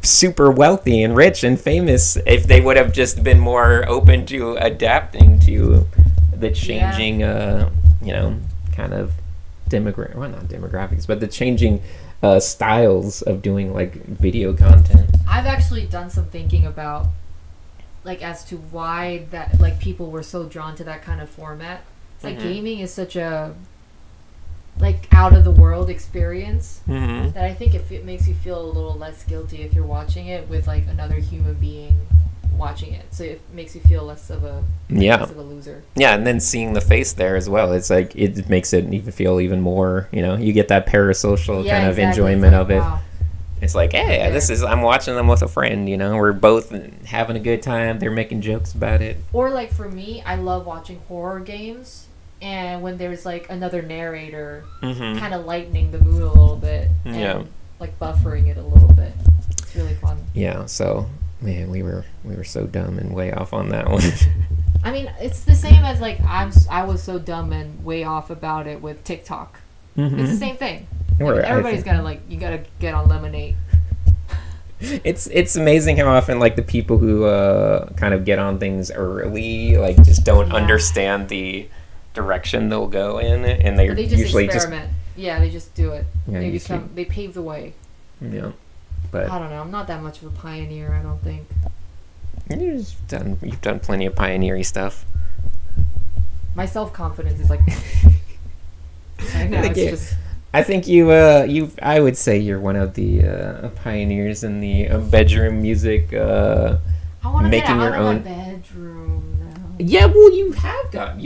super wealthy and rich and famous if they would have just been more open to adapting to the changing kind of not demographics, but the changing styles of doing like video content. I've actually done some thinking about like as to why that like people were so drawn to that kind of format. It's like gaming is such a like out of the world experience that I think it makes you feel a little less guilty if you're watching it with like another human being watching it. So it makes you feel less of a loser. Yeah, and then seeing the face there as well. It's like it makes it even feel even more, you know, you get that parasocial kind of enjoyment of it. Wow. It's like, hey, I'm watching them with a friend, you know, we're both having a good time, they're making jokes about it. Or like for me, I love watching horror games. And when there's like another narrator kind of lightening the mood a little bit and like buffering it a little bit, it's really fun. Yeah, so man, we were so dumb and way off on that one. I mean, it's the same as like I was so dumb and way off about it with TikTok. It's the same thing. Like, everybody's gotta like, you gotta get on Lemonade. It's amazing how often like the people who kind of get on things early like just don't understand the direction they'll go in, and they just usually experiment. They just do it. Yeah, they pave the way. Yeah, but I don't know. I'm not that much of a pioneer. I don't think. You've done plenty of pioneering stuff. My self-confidence is like. I know. I think I would say you're one of the pioneers in the bedroom music. I want to making get out your of own my bedroom. Yeah, well, you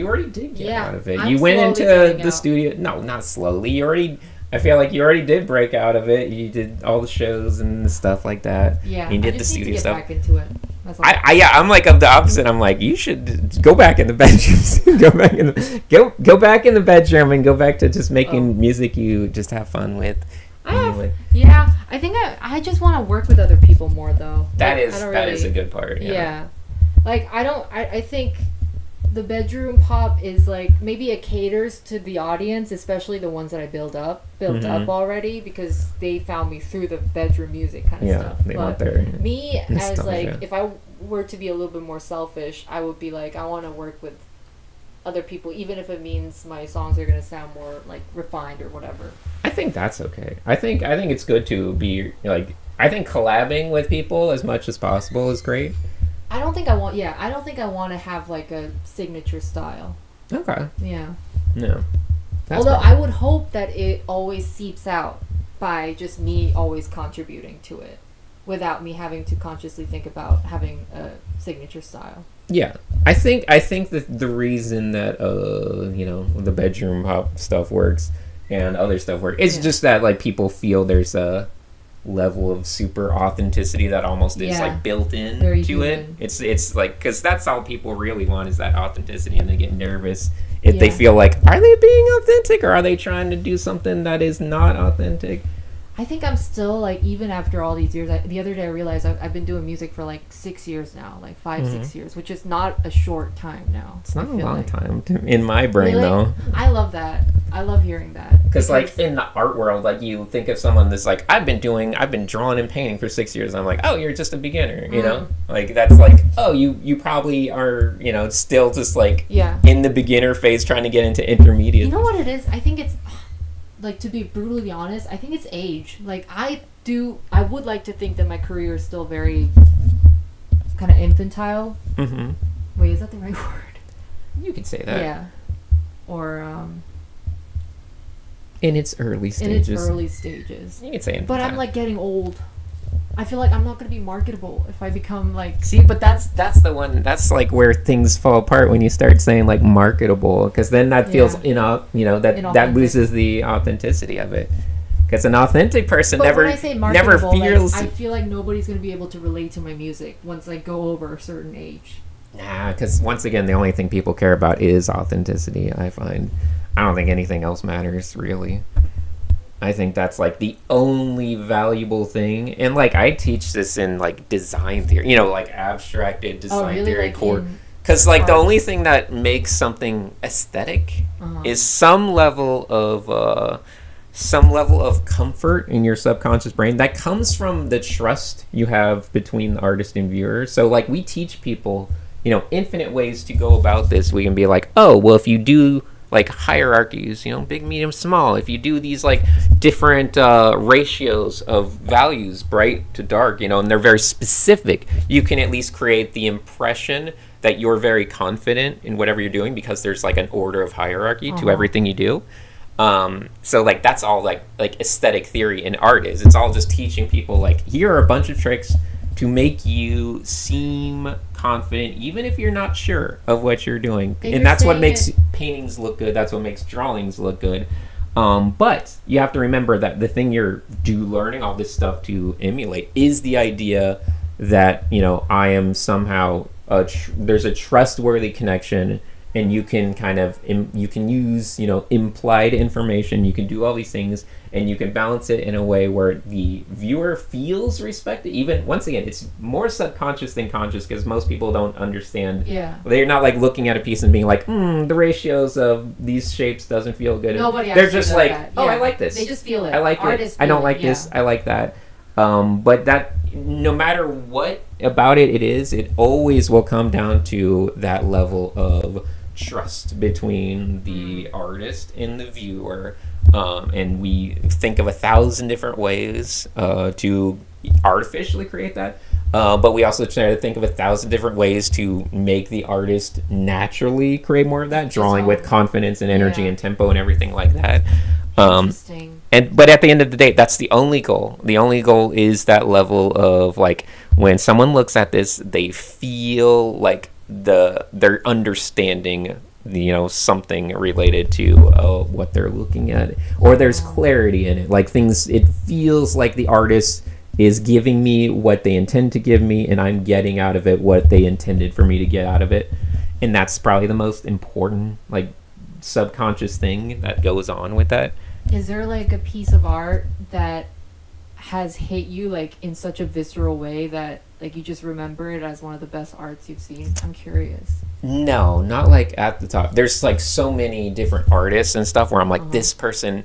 already did get out of it. You went into the studio. No, not slowly. I feel like you already did break out of it. You did all the shows and the stuff like that. Yeah, you did I the just studio need to get stuff. back into it. I'm like of the opposite. I'm like, you should go back in the bedroom. go back in the bedroom and go back to just making music you just have fun with. Yeah, I think I just want to work with other people more though. That is a good part. Yeah. Like I think the bedroom pop is like maybe it caters to the audience, especially the ones that I built up already, because they found me through the bedroom music kind of stuff. They want their me as like if I were to be a little bit more selfish, I would be like I want to work with other people, even if it means my songs are gonna sound more like refined or whatever. I think that's okay. I think it's good to be like, I think collabing with people as much as possible is great. I don't think I want to have like a signature style. Okay. Yeah. No. Although I would hope that it always seeps out by just me always contributing to it without me having to consciously think about having a signature style. Yeah. I think that the reason that the bedroom pop stuff works and other stuff works, it's just that like people feel there's a level of super authenticity that almost is like built in to it. It's like, because that's all people really want is that authenticity, and they get nervous if they feel like, are they being authentic or are they trying to do something that is not authentic? I think I'm still like, even after all these years, the other day I realized I've been doing music for like 6 years now, like 6 years, which is not a short time now. It's not a long time in my brain though. I love that. I love hearing that. Because like in the art world, like you think of someone that's like, I've been drawing and painting for 6 years. I'm like, oh, you're just a beginner, you know? Like that's like, oh, you probably are, still just like in the beginner phase trying to get into intermediate. You know what it is? I think it's like, to be brutally honest, I think it's age. Like I would like to think that my career is still very kind of infantile. Wait, is that the right word? You can say that. Yeah. Or in its early stages. You can say infantile. But I'm like getting old. I feel like I'm not going to be marketable if I become like... See, but that's the one, that's like where things fall apart when you start saying like marketable, because then that feels, that loses the authenticity of it. Because an authentic person never feels... Like, I feel like nobody's going to be able to relate to my music once I go over a certain age. Nah, because once again, the only thing people care about is authenticity, I find. I don't think anything else matters, really. I think that's like the only valuable thing. And like I teach this in like design theory, like abstracted design theory core. Because like the only thing that makes something aesthetic is some level of comfort in your subconscious brain that comes from the trust you have between the artist and viewer. So like we teach people, infinite ways to go about this. We can be like, oh, well, if you do like hierarchies, big, medium, small, if you do these like different ratios of values, bright to dark, and they're very specific, you can at least create the impression that you're very confident in whatever you're doing because there's like an order of hierarchy to everything you do. So like that's all like aesthetic theory in art is. It's all just teaching people like, here are a bunch of tricks to make you seem confident even if you're not sure of what you're doing. And that's what makes paintings look good. That's what makes drawings look good. But you have to remember that the thing you're learning all this stuff to emulate is the idea that, you know, I am somehow there's a trustworthy connection, and you can kind of you can use, you know, implied information. You can do all these things, and you can balance it in a way where the viewer feels respected. Even once again, it's more subconscious than conscious because most people don't understand. Yeah, they're not like looking at a piece and being like, the ratios of these shapes doesn't feel good. Nobody. They're just like, that. I like this. They just feel it. I like it. I don't like this. I like that. But that, no matter what about it is, it always will come down to that level of trust between the artist and the viewer. And we think of 1,000 different ways to artificially create that. But we also try to think of 1,000 different ways to make the artist naturally create more of that, drawing with confidence and energy and tempo and everything like that. Interesting. But at the end of the day, that's the only goal. The only goal is that level of like, when someone looks at this, they feel like they're understanding, you know, something related to what they're looking at, or there's clarity in it. Like things, it feels like the artist is giving me what they intend to give me, and I'm getting out of it what they intended for me to get out of it. And that's probably the most important, like, subconscious thing that goes on with that. Is there like a piece of art that has hit you like in such a visceral way that like you just remember it as one of the best arts you've seen? I'm curious. No, not like at the top. There's like so many different artists and stuff where I'm like, this person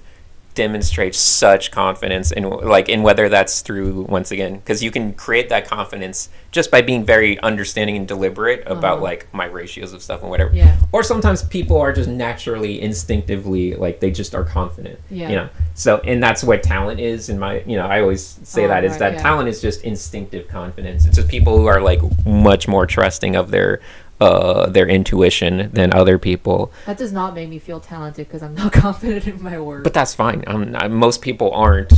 demonstrates such confidence in, like, in whether that's through, once again, because you can create that confidence just by being very understanding and deliberate about like my ratios of stuff and whatever. Or sometimes people are just naturally, instinctively, like they just are confident. You know, so, and that's what talent is in my, you know, I always say that talent is just instinctive confidence. It's just people who are like much more trusting of their intuition than other people. That does not make me feel talented because I'm not confident in my work. But that's fine. Most people aren't,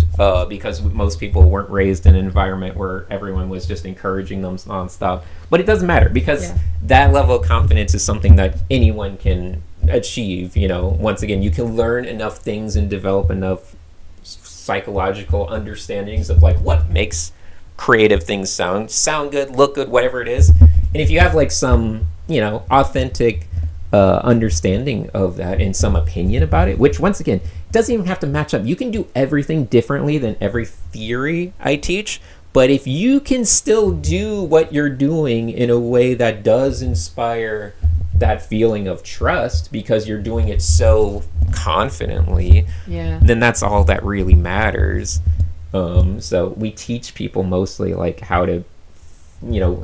because most people weren't raised in an environment where everyone was just encouraging them nonstop. But it doesn't matter because that level of confidence is something that anyone can achieve. You know, once again, you can learn enough things and develop enough psychological understandings of like what makes creative things sound good, look good, whatever it is. And if you have like some, you know, authentic understanding of that and some opinion about it, which once again doesn't even have to match up. You can do everything differently than every theory I teach, but if you can still do what you're doing in a way that does inspire that feeling of trust because you're doing it so confidently, then that's all that really matters. So we teach people mostly like how to, you know,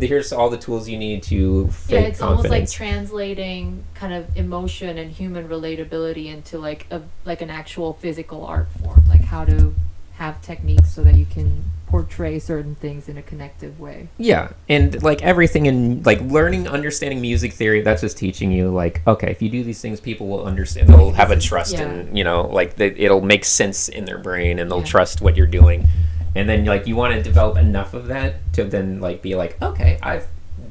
here's all the tools you need to fake it's confidence. almost like translating kind of emotion and human relatability into like an actual physical art form, like how to have techniques so that you can portray certain things in a connective way. Yeah, and like everything in like understanding music theory, that's just teaching you like, okay, if you do these things, people will understand. They'll have a trust in, you know, like it'll make sense in their brain and they'll trust what you're doing. And then like you want to develop enough of that to then like be like, okay, I've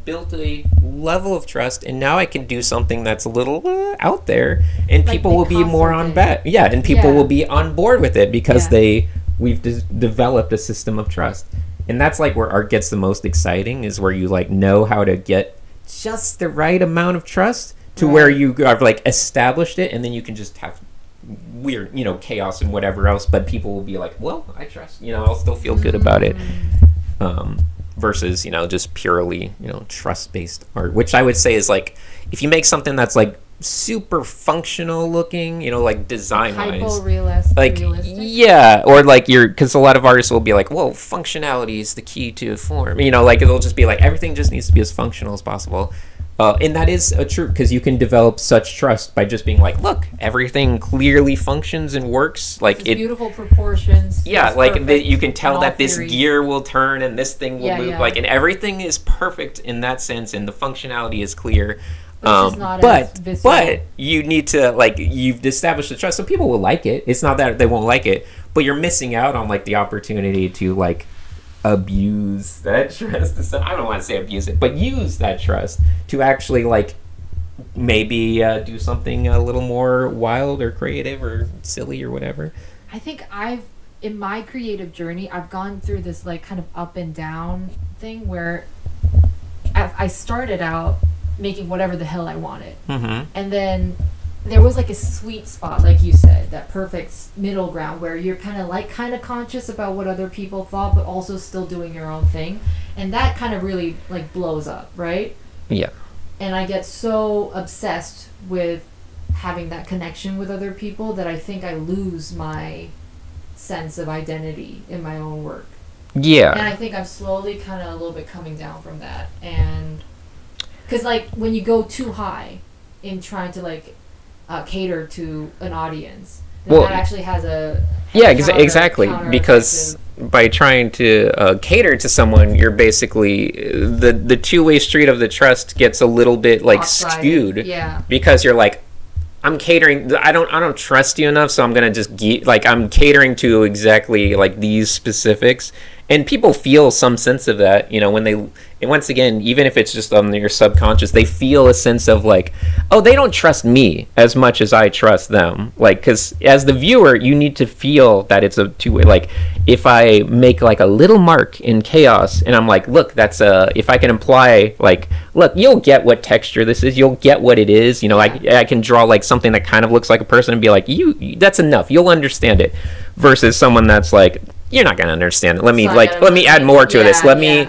built a level of trust and now I can do something that's a little out there and like people will be more on bet. Yeah, and people will be on board with it because we've developed a system of trust. And that's like where art gets the most exciting, is where you like know how to get just the right amount of trust to where you have like established it, and then you can just have weird, you know, chaos and whatever else, but people will be like, well, I trust, you know, I'll still feel good about it. Versus, you know, just purely, you know, trust-based art, which I would say is like, if you make something that's like super functional looking, you know, like design-wise, hyper-realistic, like or like because a lot of artists will be like, whoa, functionality is the key to form, you know, like it'll just be like everything just needs to be as functional as possible. And that is true, because you can develop such trust by just being like, look, everything clearly functions and works. Like it's beautiful proportions. Yeah, like you can tell that this gear will turn and this thing will move. Yeah. Like, and everything is perfect in that sense, and the functionality is clear. But you need to, like, you've established the trust, so people will like it. It's not that they won't like it, but you're missing out on, like, the opportunity to, like, abuse that trust. I don't want to say abuse it, but use that trust to actually, like, maybe do something a little more wild or creative or silly or whatever. I think in my creative journey, I've gone through this, like, kind of up and down thing where I started out making whatever the hell I wanted. Mm-hmm. And then there was, like, a sweet spot, like you said, that perfect middle ground where you're kind of conscious about what other people thought, but also still doing your own thing. And that kind of really, like, blows up, right? Yeah. And I get so obsessed with having that connection with other people that I think I lose my sense of identity in my own work. Yeah. And I think I'm slowly kind of a little bit coming down from that. And because, like, when you go too high in trying to, like, cater to an audience, then that actually has a exactly, because by trying to cater to someone, you're basically the two-way street of the trust gets a little bit, like, skewed, because you're like, I'm catering, I don't trust you enough, so I'm gonna just I'm catering to exactly, like, these specifics. And people feel some sense of that, you know, when and once again, even if it's just on your subconscious, they feel a sense of, like, oh, they don't trust me as much as I trust them. Like, because as the viewer, you need to feel that it's a two-way. Like, if I make, like, a little mark in chaos, and I'm like, look, if I can imply, like, look, you'll get what texture this is, you'll get what it is, you know, I can draw, like, something that kind of looks like a person and be like, that's enough, you'll understand it. Versus someone that's like, you're not gonna understand it. Let me add more to this. Let me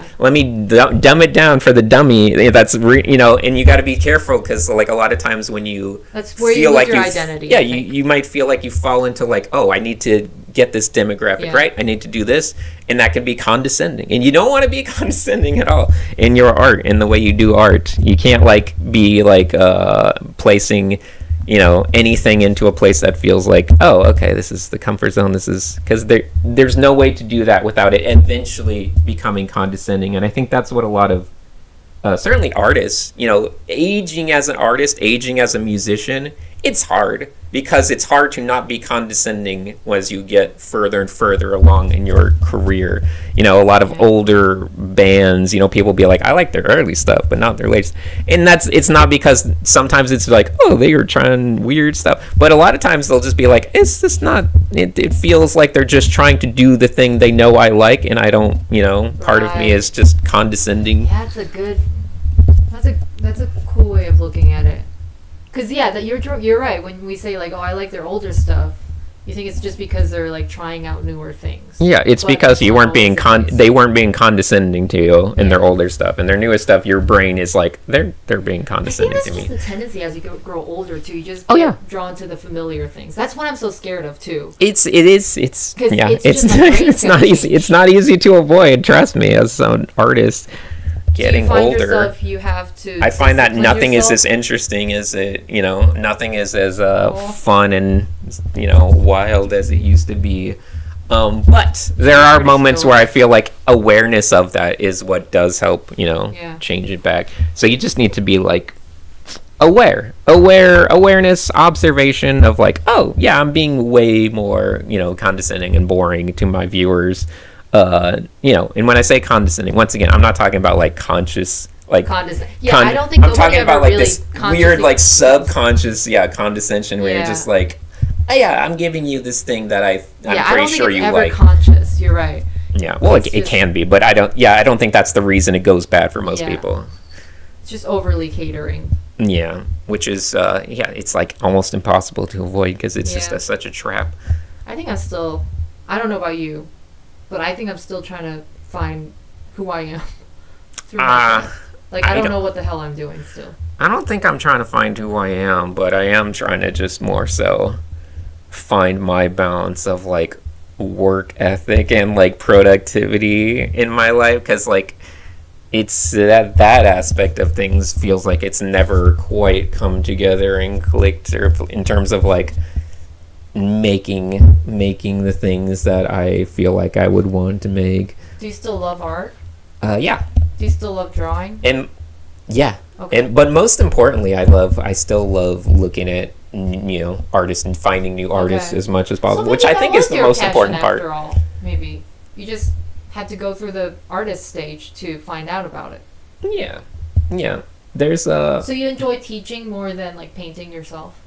dumb it down for the dummy. That's you know, and you got to be careful, because, like, a lot of times when you feel like your identity, you might feel like you fall into, like, oh, I need to get this demographic right. I need to do this, and that can be condescending, and you don't want to be condescending at all in your art, in the way you do art. You can't, like, be like placing, you know, anything into a place that feels like, oh, okay, this is the comfort zone. This is, because there's no way to do that without it eventually becoming condescending. And I think that's what a lot of certainly artists, you know, aging as an artist, aging as a musician, it's hard, because it's hard to not be condescending as you get further and further along in your career. You know, a lot of older bands, you know, people be like, I like their early stuff, but not their latest. And it's not because sometimes it's like, oh, they are trying weird stuff. But a lot of times they'll just be like, it's just not, it feels like they're just trying to do the thing they know I like, and I don't, you know, part of me is just condescending. Yeah, that's a cool way of looking at it. Because, you're right. When we say, like, oh, I like their older stuff, you think it's just because they're, like, trying out newer things. Yeah, it's because you weren't being they weren't being condescending to you in their older stuff. And their newest stuff, your brain is like, they're being condescending to me. I think that's just the tendency as you grow older, too. You just get drawn to the familiar things. That's what I'm so scared of, too. It's not easy. It's not easy to avoid, trust me, as an artist. Getting older, I find that nothing is as interesting as it, you know, nothing is as fun and, you know, wild as it used to be. But there are moments where I feel like awareness of that is what does help, you know, change it back. So you just need to be, like, awareness, observation of, like, oh yeah, I'm being way more, you know, condescending and boring to my viewers. You know, and when I say condescending, once again, I'm not talking about, like, conscious, like, I don't think I'm talking about, like, this weird, like, subconscious, condescension, where you're just like, oh, yeah, I'm giving you this thing that I'm pretty sure you like. I don't think it's ever conscious. You're right. Yeah, well, it can be, but I don't think that's the reason it goes bad for most people. It's just overly catering. Yeah, which is it's, like, almost impossible to avoid, because it's just such a trap. I think I don't know about you, but I think I'm still trying to find who I am through myself. Like, I don't know what the hell I'm doing still. I don't think I'm trying to find who I am, but I am trying to just more so find my balance of, like, work ethic and, like, productivity in my life. Because, like, it's that aspect of things feels like it's never quite come together and clicked, or in terms of like making the things that I feel like I would want to make. Do you still love art? Yeah. Do you still love drawing? And yeah. Okay. But most importantly, I still love looking at, you know, artists and finding new artists as much as possible, which I think is the most important part. After all, maybe you just had to go through the artist stage to find out about it. Yeah. There's So you enjoy teaching more than like painting yourself?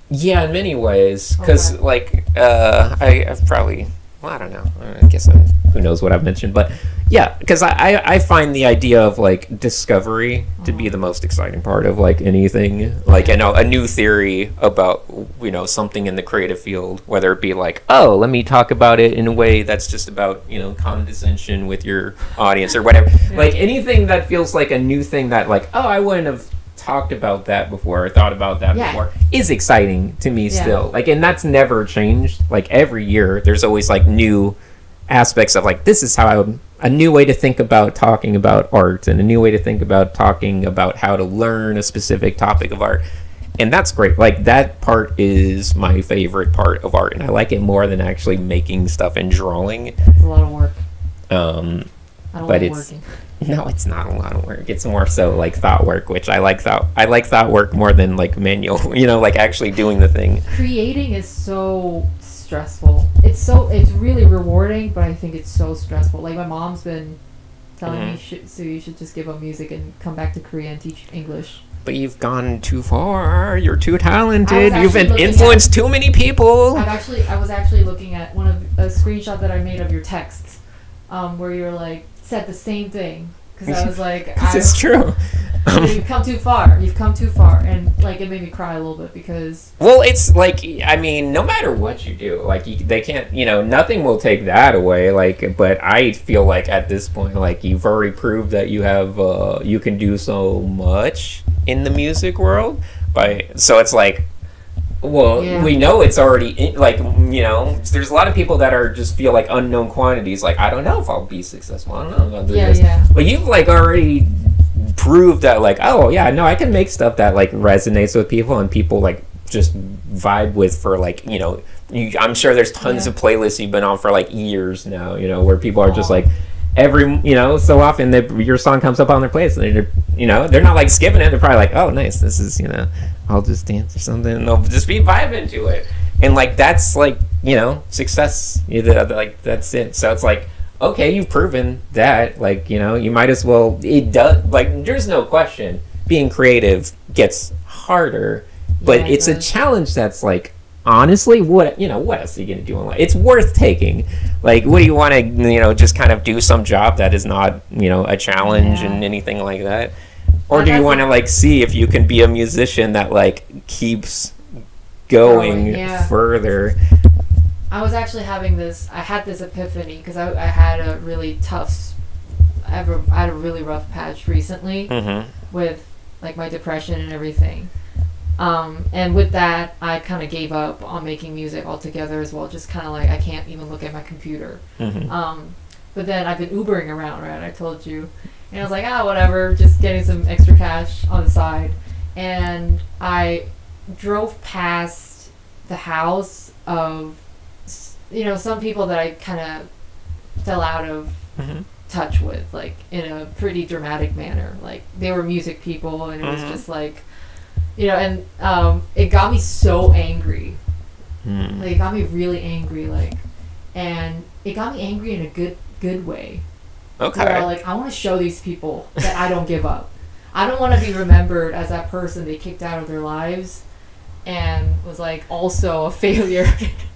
Yeah, in many ways, because like I've probably, well, I don't know. I guess who knows what I've mentioned, but yeah, because I find the idea of like discovery to be the most exciting part of like anything. Like, you know, a new theory about, you know, something in the creative field, whether it be like, oh, let me talk about it in a way that's just about, you know, condescension with your audience or whatever. Like anything that feels like a new thing that like, oh, I wouldn't have talked about that before or thought about that before is exciting to me still. Like, and that's never changed. Like every year there's always like new aspects of like, this is how a new way to think about talking about art, and a new way to think about talking about how to learn a specific topic of art. And that's great. Like that part is my favorite part of art, and I like it more than actually making stuff and drawing. It's a lot of work. I don't like working. No, it's not a lot of work. It's more so like thought work, which I like thought work more than like manual, you know, like actually doing the thing. Creating is so stressful. It's really rewarding, but I think it's so stressful. Like my mom's been telling me, so you should just give up music and come back to Korea and teach English. But you've gone too far. You're too talented. You've influenced too many people. I was actually looking at a screenshot that I made of your texts, where you're like, said the same thing, because I was like, this is true. You've come too far. You've come too far, and like it made me cry a little bit because. Well, it's like, I mean, no matter what you do, like they can't, you know, nothing will take that away. Like, but I feel like at this point, like you've already proved that you have, you can do so much in the music world. So it's like. Well, we know it's already like, you know, there's a lot of people that are just feel like unknown quantities. Like, I don't know if I'll be successful. I don't know if I'll do this. But you've like already proved that like, oh yeah, no, I can make stuff that like resonates with people and people like just vibe with for like, you know, I'm sure there's tons of playlists you've been on for like years now, you know, where people are just like, you know, so often your song comes up on their playlist and they're, you know, they're not like skipping it. They're probably like, oh, nice, this is, you know, I'll just dance or something, and they'll just be vibing to it. And like that's like, you know, success. Like that's it. So it's like, okay, you've proven that. Like, you know, you might as well. It does. Like, there's no question. Being creative gets harder, but it's a challenge that's like, honestly, what else are you gonna do in life? It's worth taking. Like, what do you want to, you know, just kind of do some job that is not, you know, a challenge and anything like that? Or do you want to like see if you can be a musician that like keeps going further? I was actually having this. I had this epiphany because I had a really I had a really rough patch recently with like my depression and everything. And with that, I kind of gave up on making music altogether as well. Just kind of like I can't even look at my computer. But then I've been Ubering around, right? I told you. And I was like, whatever, just getting some extra cash on the side. And I drove past the house of, you know, some people that I kind of fell out of touch with, like, in a pretty dramatic manner. Like, they were music people, and it was just like, you know, and it got me so angry. Like, it got me really angry, like, and it got me angry in a good way. Okay. Where, like, I want to show these people that I don't give up. I don't want to be remembered as that person they kicked out of their lives and was, like, also a failure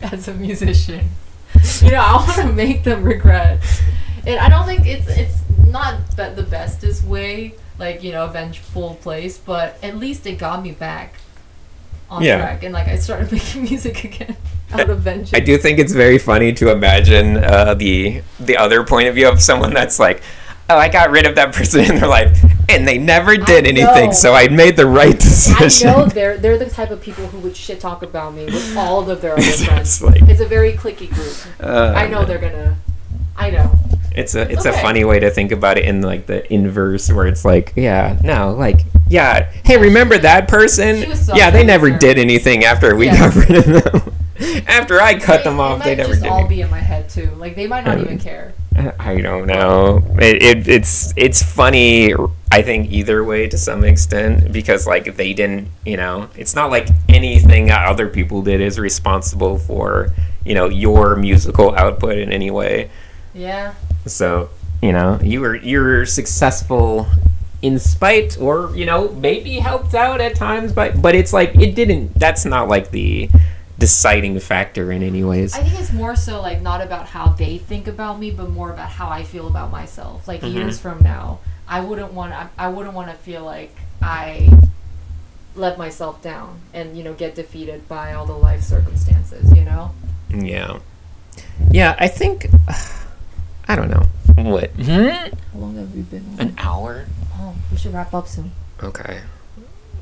as a musician. You know, I want to make them regret. And I don't think it's not the bestest way, like, you know, a vengeful place, but at least it got me back on track. And, like, I started making music again. Out of vengeance. I do think it's very funny to imagine the other point of view of someone that's like, oh, I got rid of that person in their life, and they never did anything, so I made the right decision. I know they're the type of people who would shit talk about me with all of their other friends. It's a very cliquey group. I know they're gonna. I know. It's a funny way to think about it in like the inverse, where it's like, yeah, no, like, yeah, hey, remember that person? So yeah, they never did anything after we got rid of them. After I cut them off, they never did. It might just all be in my head too. Like they might not even care. I don't know. It's funny. I think either way to some extent, because like they didn't, it's not like anything that other people did is responsible for, your musical output in any way. Yeah. So, you're successful in spite, or, maybe helped out at times, but it's like that's not like the deciding factor in any ways. I think it's more so like not about how they think about me, but more about how I feel about myself. Like years from now, I wouldn't want to feel like I let myself down and get defeated by all the life circumstances. Yeah. I think I don't know what. How long have we been on? An hour. Oh, we should wrap up soon. Okay.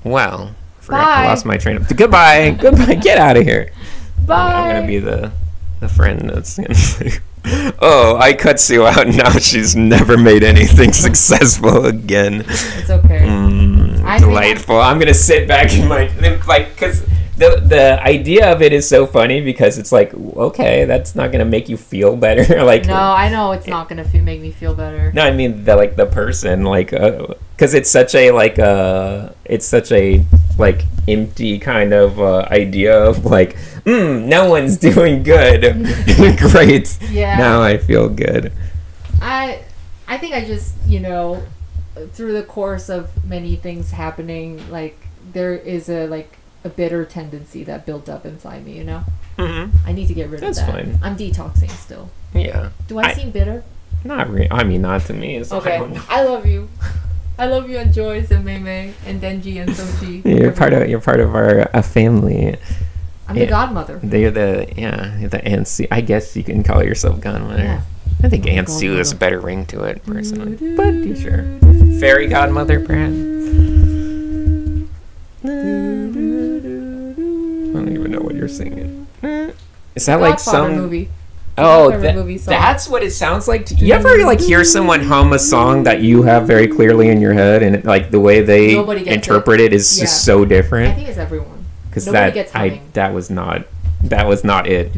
Well. I lost my train of goodbye. Get out of here. Bye. I'm gonna be the friend that's gonna say, oh, I cut Sue out, now she's never made anything successful again. It's okay. Delightful. I'm gonna sit back in my because the idea of it is so funny, because it's like, okay, that's not gonna make you feel better. Like, no, I know it's not gonna make me feel better. No, I mean the person, like, because it's such a empty kind of idea of like, no one's doing good. Great. Yeah. Now I feel good. I think I just through the course of many things happening, like there is a bitter tendency that built up inside me. I need to get rid of that. That's fine. I'm detoxing still. Yeah. Do I seem bitter? Not really. I mean, not to me. It's okay. I love you. I love you and Joyce and Mei and Denji and Sochi. You're part of our family. I'm the godmother. They're the Aunt Sue. I guess you can call yourself godmother. Yeah. I think Aunt Sue has a better ring to it, personally. But sure. Fairy godmother, perhaps. I don't even know what you're singing. Is that like some movie? Oh, that's what it sounds like. You ever hear someone hum a song that you have very clearly in your head, and like the way they interpret it is just so different? I think it's everyone. Because that was not it.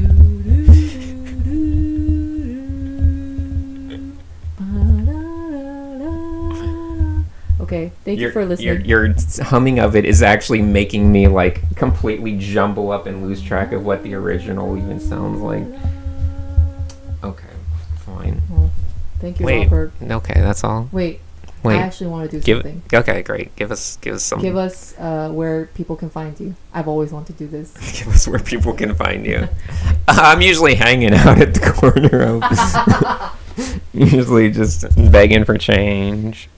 Okay, thank you for listening. Your humming of it is actually making me like completely jumble up and lose track of what the original even sounds like. Okay, fine. Well, thank you, Robert. Okay, that's all. Wait. I actually want to do something. Okay, great. Give us some. Give us where people can find you. I've always wanted to do this. Give us where people can find you. I'm usually hanging out at the corner of. Usually just begging for change.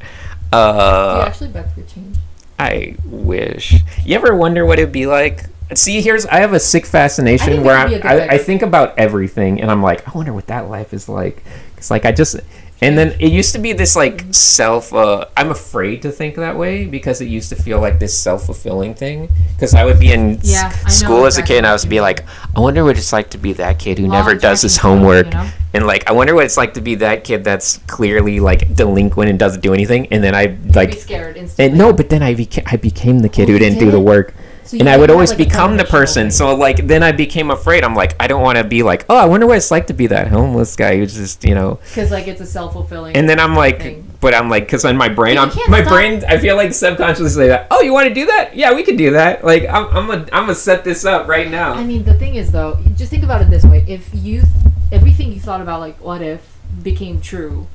Do you actually beg for change? I wish. You ever wonder what it'd be like? See, I have a sick fascination where I think about everything, and I'm like, I wonder what that life is like. It's like and then it used to be this like I'm afraid to think that way, because it used to feel like this self-fulfilling thing. Because I would be in school as a kid, and I was be like, I wonder what it's like to be that kid who never does his homework. And like, I wonder what it's like to be that kid that's clearly like delinquent and doesn't do anything. And then I like be scared instantly. And no, but then I became the kid who didn't do the work. So and I would always become the person. So like, then I became afraid. I'm like, I don't want to be like, oh, I wonder what it's like to be that homeless guy who's just, because like it's a self-fulfilling. And then I'm like, thing. But I'm like, because in my brain, I feel like subconsciously say that. Oh, you want to do that? Yeah, we could do that. Like, I'm gonna set this up right now. I mean, the thing is though, just think about it this way: if everything you thought about, like, what if, became true,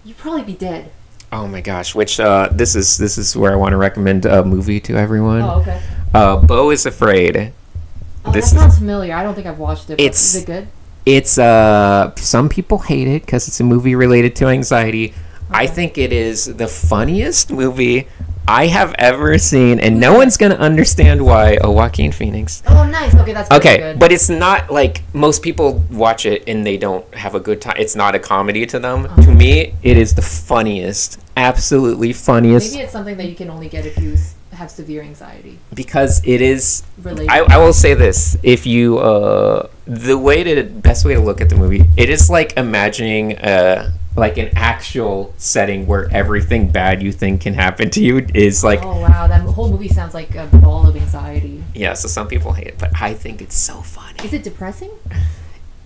you'd probably be dead. Oh my gosh! Which this is where I want to recommend a movie to everyone. Oh, okay. Beau is Afraid. Oh, that sounds familiar. I don't think I've watched it. But is it good? It's some people hate it because it's a movie related to anxiety. Okay. I think it is the funniest movie I have ever seen, and no one's gonna understand why. Oh, Joaquin Phoenix. Oh, nice. Okay, that's okay. Good. But it's not like most people watch it and they don't have a good time. It's not a comedy to them. To me, it is the funniest, absolutely funniest. Maybe it's something that you can only get if you have severe anxiety. Because it is. I will say this: if you best way to look at the movie, it is like imagining like an actual setting where everything bad you think can happen to you is like. Oh wow, that whole movie sounds like a ball of anxiety. Yeah, so some people hate it, but I think it's so funny. Is it depressing?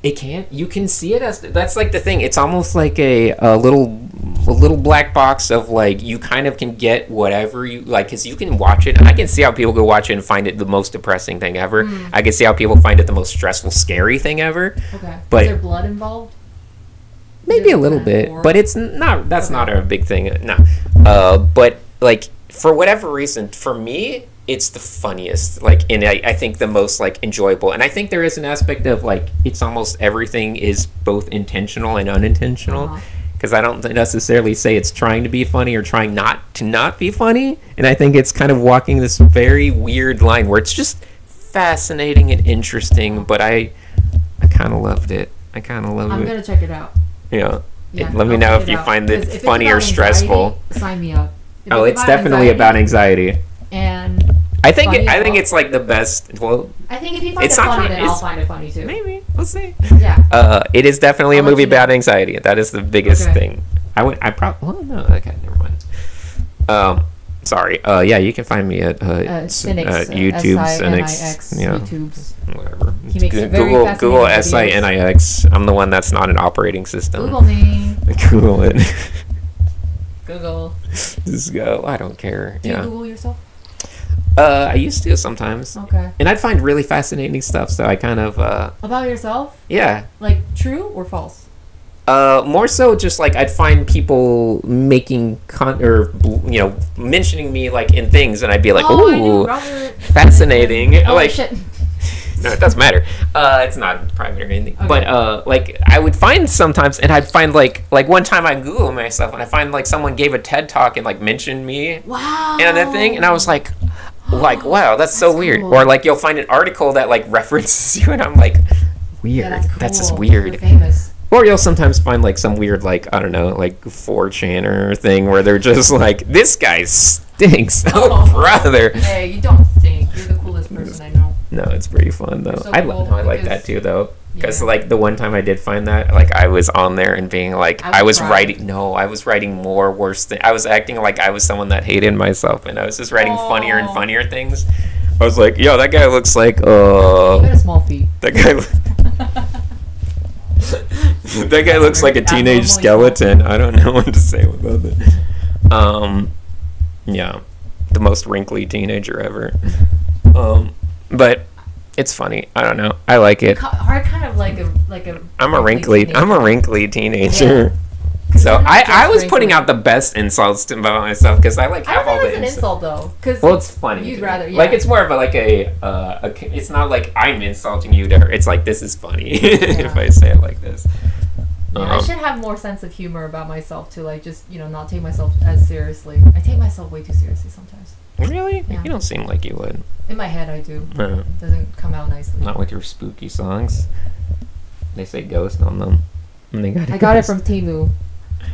It can't. You can see it as that's like the thing. It's almost like a little black box of like you kind of can get whatever you like because you can watch it. And I can see how people go watch it and find it the most depressing thing ever. I can see how people find it the most stressful, scary thing ever. Okay. But is there blood involved? Maybe a little bit, but it's not. That's not a big thing. No. But like for whatever reason, for me, it's the funniest. Like, and I think the most like enjoyable. And I think there is an aspect of like it's almost everything is both intentional and unintentional. Because I don't necessarily say it's trying to be funny or trying not be funny. And I think it's kind of walking this very weird line where it's just fascinating and interesting. But I kind of loved it. I kind of loved it. I'm gonna check it out. Yeah. Let me know if you find it funny or stressful. Sign me up. Oh, it's definitely about anxiety. And I think it's like the best. Well, I think if you find it funny, then I'll find it funny too. Maybe we'll see. Yeah. It is definitely a movie about anxiety. That is the biggest thing. I probably. Well, no. Okay, never mind. Sorry. Yeah, you can find me at Sinix, YouTube, Sinix, yeah, YouTube's. Whatever. He makes Google Sinix. I'm the one that's not an operating system. Google me. Google it. Google. Just go. I don't care. Do you Google yourself? I used to sometimes. Okay. And I'd find really fascinating stuff, so I kind of about yourself? Yeah. Like true or false? More so just like I'd find people making mentioning me like in things, and I'd be like, "Ooh, fascinating!" Like, shit. No, it doesn't matter. It's not private or anything. Okay. But like I would find sometimes, and I'd find like one time I Google myself, and I find like someone gave a TED talk and like mentioned me. Wow. And that thing, and I was like, wow, that's so weird. Cool. Or like you'll find an article that like references you, and I'm like, weird. Yeah, that's cool. That's just weird. You're famous. Or you'll sometimes find like some weird like I don't know like 4chan thing where they're just like this guy stinks, brother. Hey, you don't stink. You're the coolest person I know. No, it's pretty fun though. So I like that too though because like the one time I did find that like I was on there and being like I was writing more worse things. I was acting like I was someone that hated myself and I was just writing funnier and funnier things. I was like, yo, that guy looks like you got a small feet. That guy. That guy looks like a teenage skeleton. I don't know what to say about that. Yeah, the most wrinkly teenager ever. But it's funny. I don't know. I like it. Are kind of like a. I'm a wrinkly teenager. Yeah. So I was putting out the best insults about myself because I like have all the. I don't think it's an insult though. Well, it's funny. You'd rather like it's more of a it's not like I'm insulting you to her. It's like this is funny if I say it like this. Yeah, I should have more sense of humor about myself to like just not take myself as seriously. I take myself way too seriously sometimes. Really? Yeah. You don't seem like you would. In my head, I do. It doesn't come out nicely. Not with your spooky songs. They say ghost on them. And I got it from Temu.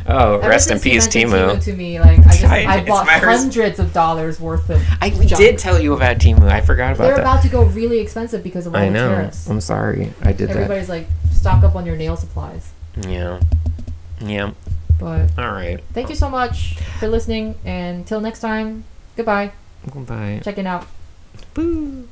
Oh, rest in peace, Temu. To me, like I bought hundreds of dollars worth of. I did tell you about Temu. I forgot about that. They're about to go really expensive because of all the tariffs. I'm sorry. I did that. Everybody's like, stock up on your nail supplies. Yeah. But all right. Thank you so much for listening, and till next time, goodbye. Goodbye. Checking out. Boo.